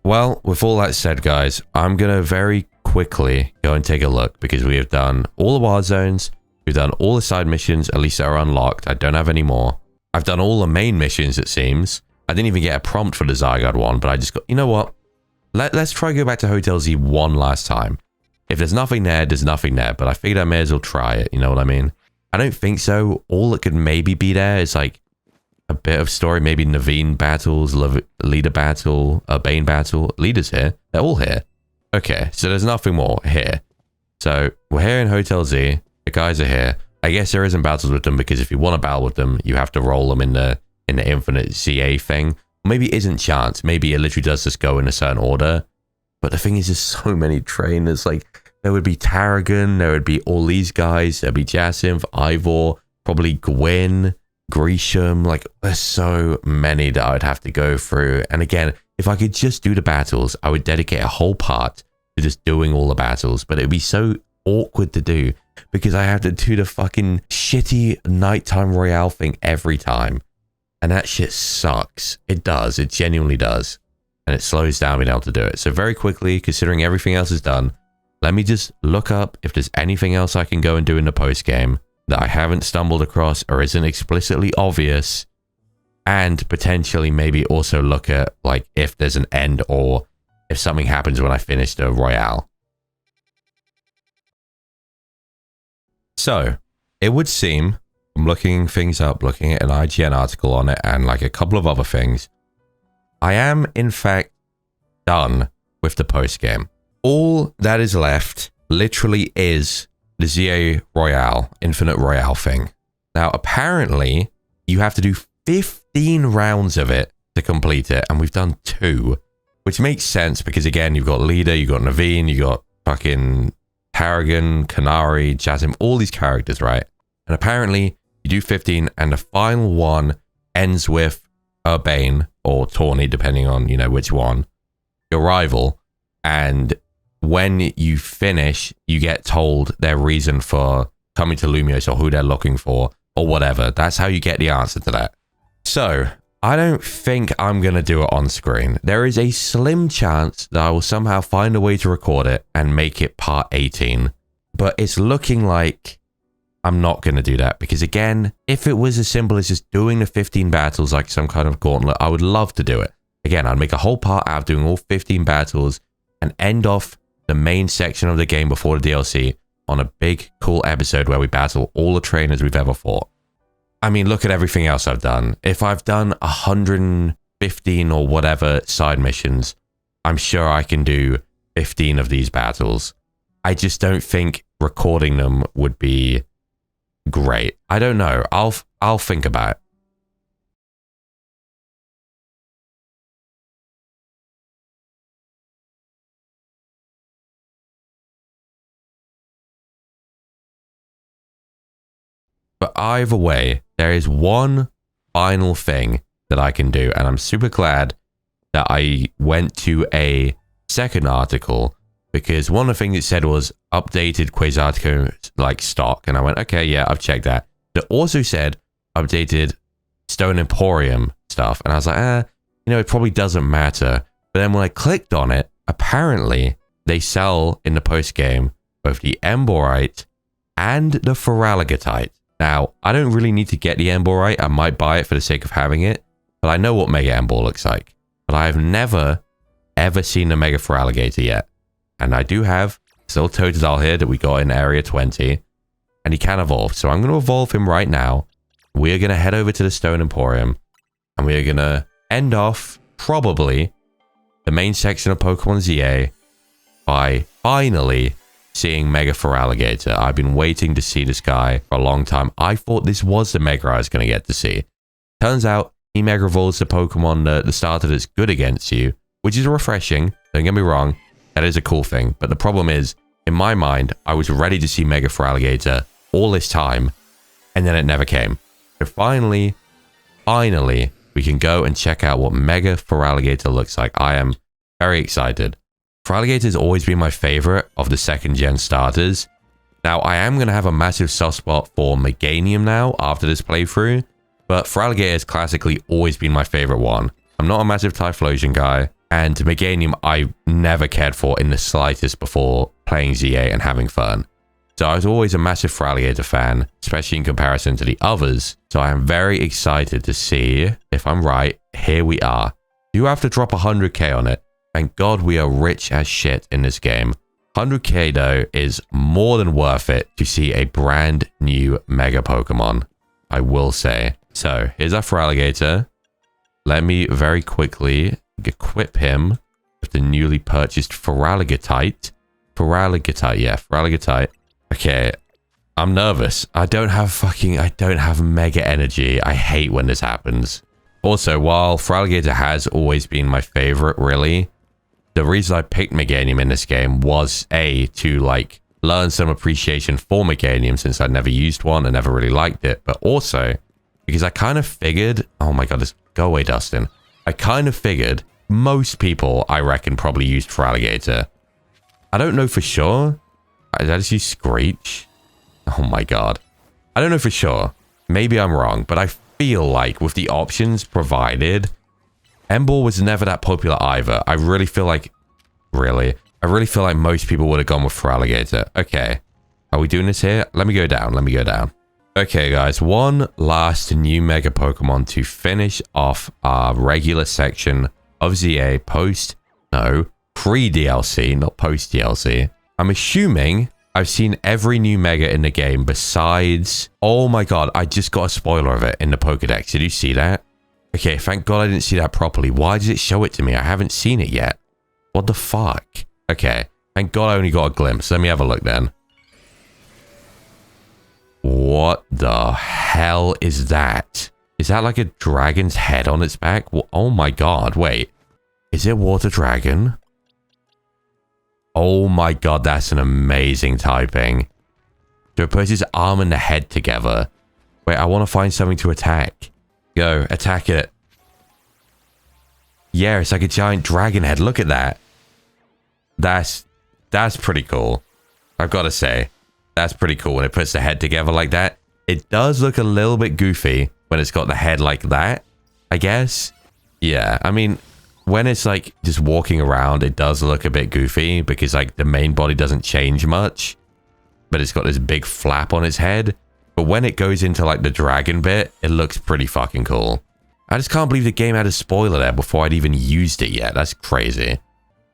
Well, with all that said, guys, I'm going to very quickly go and take a look because we have done all the wild zones. We've done all the side missions, at least they're unlocked. I don't have any more. I've done all the main missions, it seems. I didn't even get a prompt for the Zygarde one, but I just got... You know what? Let's try go back to Hotel Z one last time. If there's nothing there, there's nothing there, but I figured I may as well try it, you know what I mean? I don't think so. All that could maybe be there is like a bit of story, maybe Naveen battles, leader battle, Bane battle. Leader's here. They're all here. Okay, so there's nothing more here. So we're here in Hotel Z. The guys are here. I guess there isn't battles with them because if you want to battle with them, you have to roll them in the infinite ZA thing. Maybe it isn't chance. Maybe it literally does just go in a certain order. But the thing is, there's so many trainers. Like, there would be Tarragon. There would be all these guys. There'd be Jacinth, Ivor, probably Gwyn, Grisham. Like, there's so many that I would have to go through. And again, if I could just do the battles, I would dedicate a whole part to just doing all the battles. But it'd be so awkward to do because I have to do the fucking shitty nighttime royale thing every time. And that shit sucks. It does. It genuinely does. And it slows down being able to do it. So very quickly, considering everything else is done, let me just look up if there's anything else I can go and do in the post game that I haven't stumbled across or isn't explicitly obvious. And potentially maybe also look at like if there's an end or if something happens when I finish the Royale. So it would seem, I'm looking things up, looking at an IGN article on it and like a couple of other things, I am in fact done with the post game. All that is left literally is the ZA Royale, Infinite Royale thing. Now apparently you have to do 15 rounds of it to complete it, and we've done 2, which makes sense because again, you've got Leader, you've got Naveen, you've got fucking Tarragon, Canary, Jasim, all these characters, right? And apparently you do 15 and the final one ends with Urbane or Tawny, depending on, you know, which one, your rival. And when you finish, you get told their reason for coming to Lumios or who they're looking for or whatever. That's how you get the answer to that. So I don't think I'm going to do it on screen. There is a slim chance that I will somehow find a way to record it and make it part 18. But it's looking like I'm not going to do that because, again, if it was as simple as just doing the 15 battles like some kind of gauntlet, I would love to do it. Again, I'd make a whole part out of doing all 15 battles and end off the main section of the game before the DLC on a big, cool episode where we battle all the trainers we've ever fought. I mean, look at everything else I've done. If I've done 115 or whatever side missions, I'm sure I can do 15 of these battles. I just don't think recording them would be great. I don't know. I'll think about it. But either way, there is one final thing that I can do, and I'm super glad that I went to a second article, because one of the things it said was updated Quasartico like stock, and I went, okay, yeah, I've checked that. It also said updated Stone Emporium stuff, and I was like, it probably doesn't matter. But then when I clicked on it, apparently they sell in the post game both the Emborite and the Feraligatite. Now, I don't really need to get the Emborite. I might buy it for the sake of having it, but I know what Mega Embor looks like. But I have never, ever seen a Mega Feraligator yet. And I do have still Totodile here that we got in Area 20, and he can evolve. So I'm going to evolve him right now. We're going to head over to the Stone Emporium, and we are going to end off, probably, the main section of Pokemon ZA by finally seeing Mega Feraligator. I've been waiting to see this guy for a long time. I thought this was the Mega I was going to get to see. Turns out, he Mega Evolves the Pokemon, the starter that's good against you, which is refreshing. Don't get me wrong. That is a cool thing. But the problem is, in my mind, I was ready to see Mega Feraligator all this time, and then it never came. So finally, we can go and check out what Mega Feraligator looks like. I am very excited. Feraligator has always been my favorite of the second gen starters. Now, I am going to have a massive soft spot for Meganium now after this playthrough, but Feraligator has classically always been my favorite one. I'm not a massive Typhlosion guy, and Meganium I never cared for in the slightest before playing ZA and having fun. So I was always a massive Feraligator fan, especially in comparison to the others. So I am very excited to see if I'm right. Here we are. You have to drop 100k on it. Thank God we are rich as shit in this game. 100k though is more than worth it to see a brand new Mega Pokemon, I will say. So here's our Feraligator. Let me very quickly equip him with the newly purchased Feraligatite. Feraligatite. Okay, I'm nervous. I don't have Mega Energy. I hate when this happens. Also, while Feraligator has always been my favorite, really, the reason I picked Meganium in this game was, to, learn some appreciation for Meganium since I'd never used one and never really liked it, but also because I kind of figured... Oh my god, go away, Dustin. I kind of figured most people, I reckon, probably used Feraligator. I don't know for sure. Did I just use Screech? Oh my god. I don't know for sure. Maybe I'm wrong, but I feel like with the options provided... Emboar was never that popular either. I really feel like... I really feel like most people would have gone with Feraligator. Okay. Are we doing this here? Let me go down. Okay, guys. One last new Mega Pokemon to finish off our regular section of ZA pre-DLC, not post-DLC. I'm assuming I've seen every new Mega in the game besides... Oh my god, I just got a spoiler of it in the Pokedex. Did you see that? Okay, thank god I didn't see that properly. Why did it show it to me? I haven't seen it yet. What the fuck? Okay, thank god I only got a glimpse. Let me have a look then. What the hell is that? Is that like a dragon's head on its back? Oh my god, wait. Is it Water Dragon? Oh my god, that's an amazing typing. So it puts his arm and the head together. Wait, I want to find something to attack. Go, attack it. Yeah, it's like a giant dragon head. Look at that. That's pretty cool. I've got to say. That's pretty cool when it puts the head together like that. It does look a little bit goofy when it's got the head like that, I guess. Yeah, I mean, when it's like just walking around, it does look a bit goofy because like the main body doesn't change much. But it's got this big flap on its head. But when it goes into like the dragon bit, it looks pretty fucking cool. I just can't believe the game had a spoiler there before I'd even used it yet. That's crazy.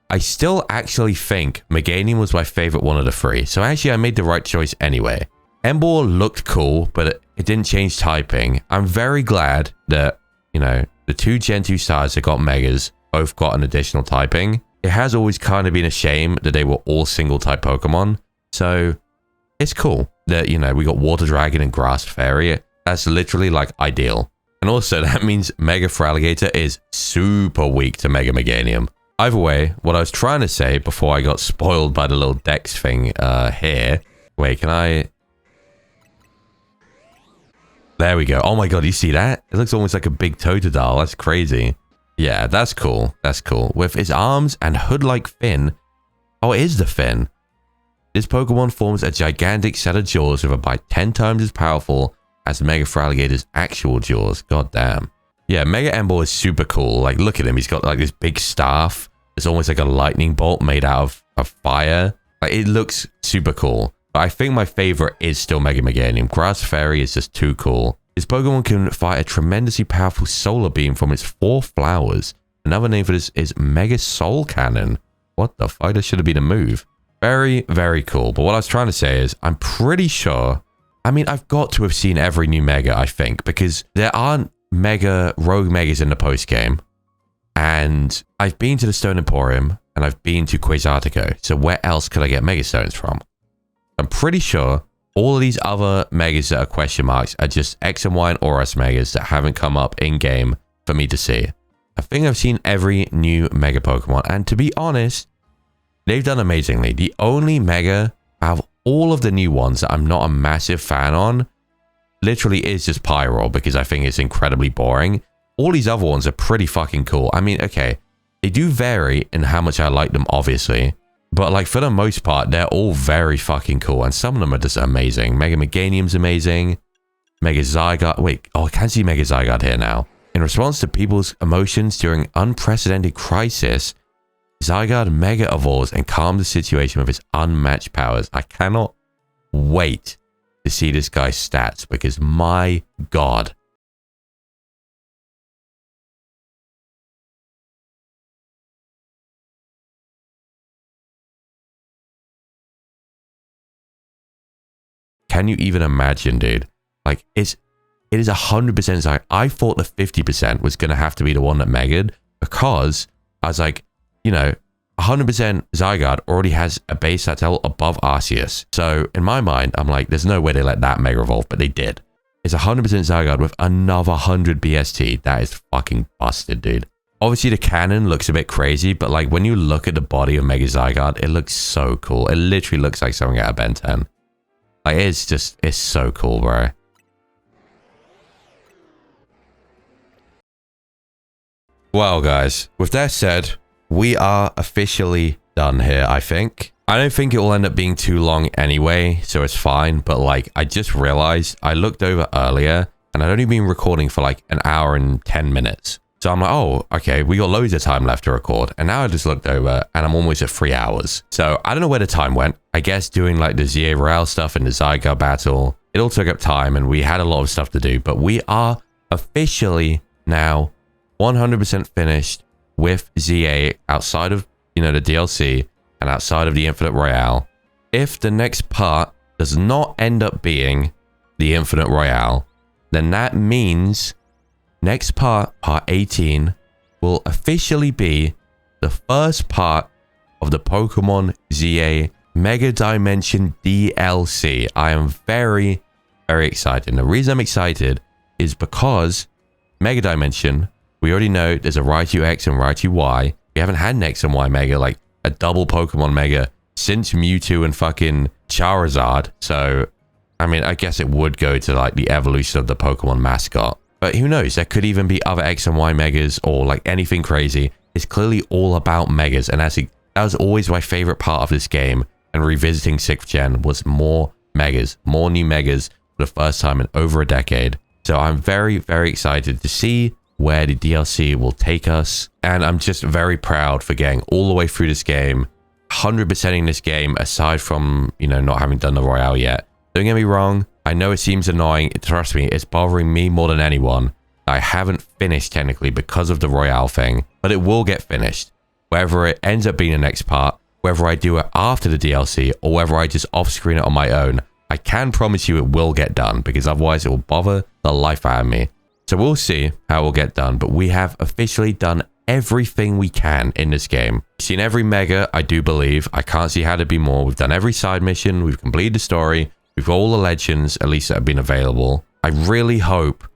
I still actually think Meganium was my favorite one of the three. So actually I made the right choice anyway. Emboar looked cool, but it didn't change typing. I'm very glad that, you know, the two Gen 2 stars that got Megas both got an additional typing. It has always kind of been a shame that they were all single type Pokemon. So it's cool that, you know, we got Water Dragon and Grass Fairy. That's literally like ideal. And also that means Mega Feraligatr is super weak to Mega Meganium. Either way, what I was trying to say before I got spoiled by the little Dex thing here. Wait, can I... There we go. Oh my god, you see that? It looks almost like a big Totodile. That's crazy. Yeah, that's cool. That's cool. With its arms and hood-like fin. Oh, it is the fin. This Pokemon forms a gigantic set of jaws with a bite 10 times as powerful as Mega Feraligator's actual jaws. God damn. Yeah, Mega Emboar is super cool. Like, look at him. He's got like this big staff. It's almost like a lightning bolt made out of fire. Like, it looks super cool. But I think my favorite is still Mega Meganium. Grass Fairy is just too cool. This Pokemon can fire a tremendously powerful solar beam from its 4 flowers. Another name for this is Mega Soul Cannon. What the fuck? That should have been a move. Very, very cool. But what I was trying to say is, I'm pretty sure... I mean, I've got to have seen every new Mega, I think, because there aren't Mega Rogue Megas in the post-game. And I've been to the Stone Emporium, and I've been to Quasartico. So where else could I get Mega Stones from? I'm pretty sure all of these other Megas that are question marks are just X and Y and Oras Megas that haven't come up in-game for me to see. I think I've seen every new Mega Pokemon, and to be honest, they've done amazingly. The only Mega out of all of the new ones that I'm not a massive fan on literally is just Pyroar, because I think it's incredibly boring. All these other ones are pretty fucking cool. I mean, okay, they do vary in how much I like them, obviously. But like for the most part, they're all very fucking cool. And some of them are just amazing. Mega Meganium's amazing. Mega Zygarde. Wait, oh, I can see Mega Zygarde here now. In response to people's emotions during unprecedented crisis, Zygarde Mega evolves and calms the situation with its unmatched powers. I cannot wait to see this guy's stats because my god. Can you even imagine, dude? Like, it is 100% Zygarde. I thought the 50% was going to have to be the one that Mega'd, because I was like, you know, 100% Zygarde already has a base that's above Arceus. So in my mind, I'm like, there's no way they let that Mega Evolve, but they did. It's 100% Zygarde with another 100 BST. That is fucking busted, dude. Obviously, the cannon looks a bit crazy, but like when you look at the body of Mega Zygarde, it looks so cool. It literally looks like something out of Ben 10. Like, it's so cool, bro. Well, guys, with that said, we are officially done here, I think. I don't think it will end up being too long anyway, so it's fine. But like, I just realized I looked over earlier and I'd only been recording for like an hour and 10 minutes. So I'm like, oh, okay, we got loads of time left to record. And now I just looked over and I'm almost at 3 hours. So I don't know where the time went. I guess doing like the ZA Royale stuff and the Zygarde battle, it all took up time and we had a lot of stuff to do. But we are officially now 100% finished with ZA outside of, you know, the DLC and outside of the Infinite Royale. If the next part does not end up being the Infinite Royale, then that means next part, part 18, will officially be the first part of the Pokemon ZA Mega Dimension DLC. I am very, very excited. And the reason I'm excited is because Mega Dimension, we already know there's a Raichu X and Raichu Y. We haven't had an X and Y Mega, like a double Pokemon Mega, since Mewtwo and fucking Charizard. So, I mean, I guess it would go to like the evolution of the Pokemon mascot. But who knows? There could even be other X and Y Megas or like anything crazy. It's clearly all about Megas. And that was always my favorite part of this game. And revisiting 6th Gen was more Megas, more new Megas for the first time in over a decade. So I'm very, very excited to see where the DLC will take us. And I'm just very proud for getting all the way through this game, 100%ing this game aside from, you know, not having done the Royale yet. Don't get me wrong. I know it seems annoying. Trust me, it's bothering me more than anyone. I haven't finished technically because of the Royale thing, but it will get finished. Whether it ends up being the next part, whether I do it after the DLC, or whether I just off-screen it on my own, I can promise you it will get done, because otherwise it will bother the life out of me. So we'll see how it will get done, but we have officially done everything we can in this game. We've seen every mega, I do believe. I can't see how to be more. We've done every side mission. We've completed the story. We've got all the legends, at least that have been available. I really hope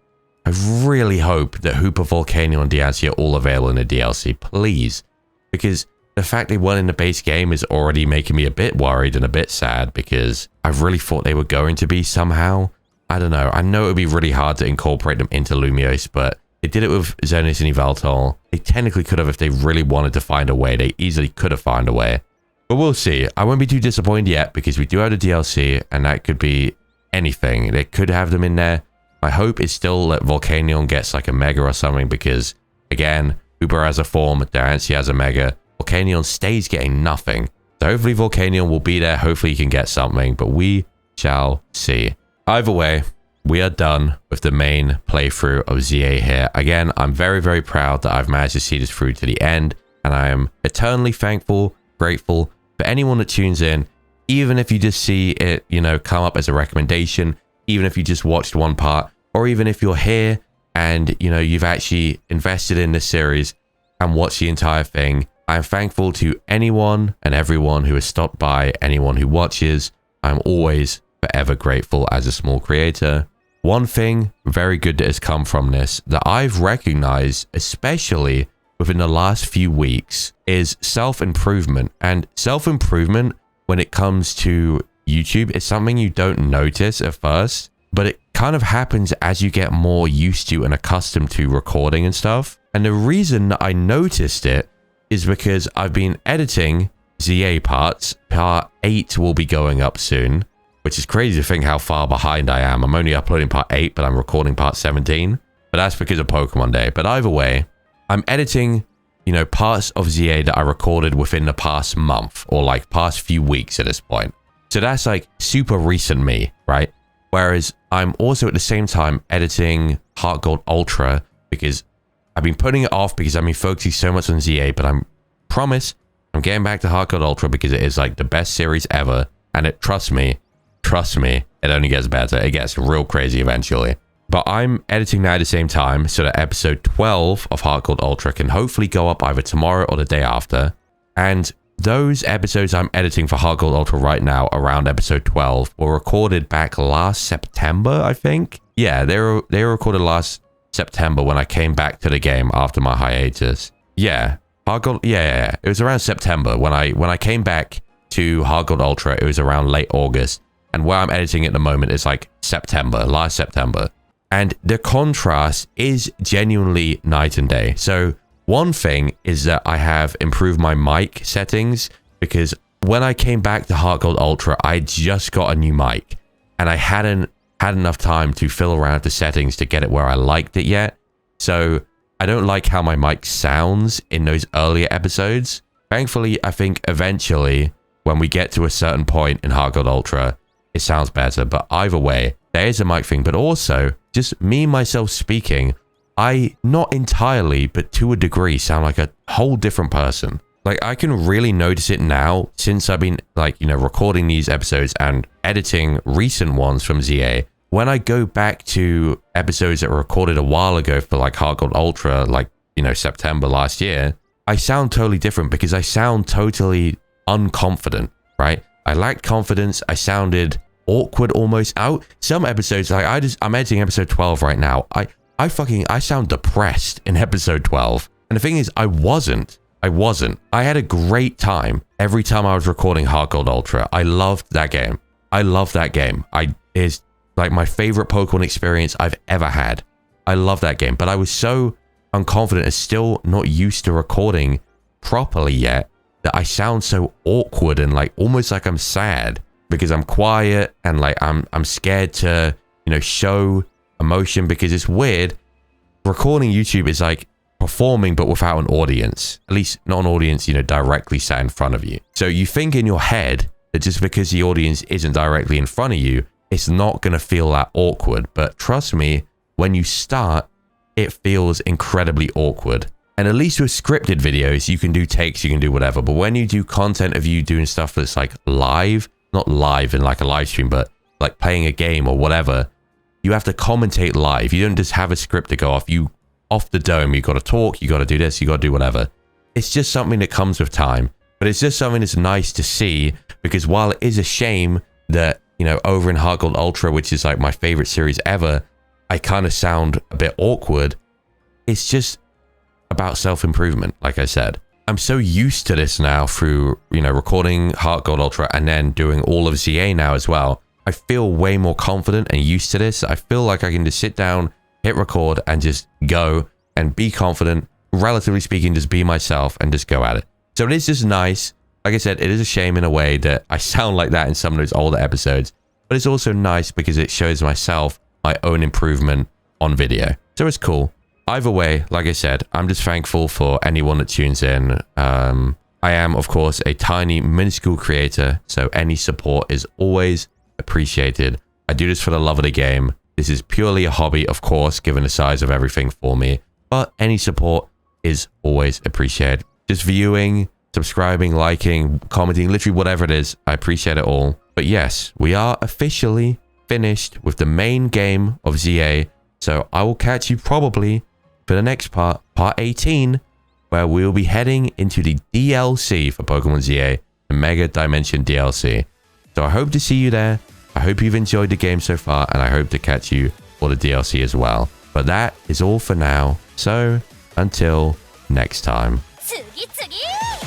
that Hooper, Volcano, and Diancie are all available in the DLC, please. Because the fact they weren't in the base game is already making me a bit worried and a bit sad, because I really thought they were going to be somehow. I don't know. I know it would be really hard to incorporate them into Lumiose, but they did it with Xerneas and Yveltal. They technically could have, if they really wanted to find a way. They easily could have found a way. But we'll see. I won't be too disappointed yet, because we do have the DLC, and that could be anything. They could have them in there. My hope is still that Volcanion gets like a mega or something, because, again, Hooper has a form, Diancie has a mega. Volcanion stays getting nothing. So hopefully Volcanion will be there. Hopefully he can get something, but we shall see. Either way, we are done with the main playthrough of ZA here. Again, I'm very, very proud that I've managed to see this through to the end, and I am eternally thankful, grateful for anyone that tunes in, even if you just see it, you know, come up as a recommendation, even if you just watched one part, or even if you're here and, you know, you've actually invested in this series and watched the entire thing. I'm thankful to anyone and everyone who has stopped by, anyone who watches. I'm always forever grateful as a small creator. One thing very good that has come from this that I've recognized, especially within the last few weeks, is self-improvement. And self-improvement, when it comes to YouTube, is something you don't notice at first, but it kind of happens as you get more used to and accustomed to recording and stuff. And the reason that I noticed it is because I've been editing ZA parts. Part 8 will be going up soon, which is crazy to think how far behind I am. I'm only uploading part 8, but I'm recording part 17. But that's because of Pokemon Day. But either way, I'm editing, you know, parts of ZA that I recorded within the past month, or like past few weeks at this point. So that's like super recent me, right? Whereas I'm also at the same time editing Heart Gold Ultra, because I've been putting it off because I've been focusing so much on ZA, but I'm getting back to Heart Gold Ultra because it is like the best series ever. And it, trust me, it only gets better. It gets real crazy eventually. But I'm editing that at the same time so that episode 12 of Heart Gold Ultra can hopefully go up either tomorrow or the day after. And those episodes I'm editing for Heart Gold Ultra right now, around episode 12, were recorded back last September, I think. Yeah, they were recorded last September when I came back to the game after my hiatus. Yeah, Heart Gold, yeah. It was around September when I came back to Heart Gold Ultra. It was around late August. And where I'm editing at the moment is like September, last September. And the contrast is genuinely night and day. So one thing is that I have improved my mic settings, because when I came back to Heart Gold Ultra, I just got a new mic and I hadn't had enough time to fill around the settings to get it where I liked it yet. So I don't like how my mic sounds in those earlier episodes. Thankfully, I think eventually when we get to a certain point in Heart Gold Ultra, it sounds better. But either way, there is a mic thing, but also just me, myself speaking, I, not entirely, but to a degree, sound like a whole different person. Like, I can really notice it now since I've been, like, you know, recording these episodes and editing recent ones from ZA. When I go back to episodes that were recorded a while ago for, like, Heart Gold Ultra, like, you know, September last year, I sound totally different because I sound totally unconfident, right? I lacked confidence. I sounded awkward almost out. Some episodes, like, I'm editing episode 12 right now. I sound depressed in episode 12. And the thing is, I wasn't. I had a great time every time I was recording Heart Gold Ultra. I loved that game. It's like my favorite Pokemon experience I've ever had. I love that game. But I was so unconfident and still not used to recording properly yet that I sound so awkward and like almost like I'm sad because I'm quiet and like I'm scared to, you know, show emotion, because it's weird. Recording YouTube is like performing but without an audience, at least not an audience, you know, directly sat in front of you. So you think in your head that just because the audience isn't directly in front of you, it's not going to feel that awkward. But trust me, when you start, it feels incredibly awkward. And at least with scripted videos, you can do takes, you can do whatever. But when you do content of you doing stuff that's like live, not live in like a live stream, but like playing a game or whatever, you have to commentate live. You don't just have a script to go off. You off the dome, you got to talk, you got to do this, you got to do whatever. It's just something that comes with time. But it's just something that's nice to see, because while it is a shame that, you know, over in Heart Gold Ultra, which is like my favorite series ever, I kind of sound a bit awkward. It's just about self-improvement, like I said. I'm so used to this now through, you know, recording Heart Gold Ultra and then doing all of ZA now as well. I feel way more confident and used to this. I feel like I can just sit down, hit record, and just go and be confident, relatively speaking, just be myself and just go at it. So it is just nice. Like I said, it is a shame in a way that I sound like that in some of those older episodes, but it's also nice because it shows myself my own improvement on video. So it's cool. Either way, like I said, I'm just thankful for anyone that tunes in. I am, of course, a tiny, minuscule creator, so any support is always appreciated. I do this for the love of the game. This is purely a hobby, of course, given the size of everything for me, but any support is always appreciated. Just viewing, subscribing, liking, commenting, literally whatever it is, I appreciate it all. But yes, we are officially finished with the main game of ZA, so I will catch you probably for the next part, part 18, where we'll be heading into the DLC for Pokemon ZA, the Mega Dimension DLC. So I hope to see you there. I hope you've enjoyed the game so far, and I hope to catch you for the DLC as well. But that is all for now. So until next time. 次々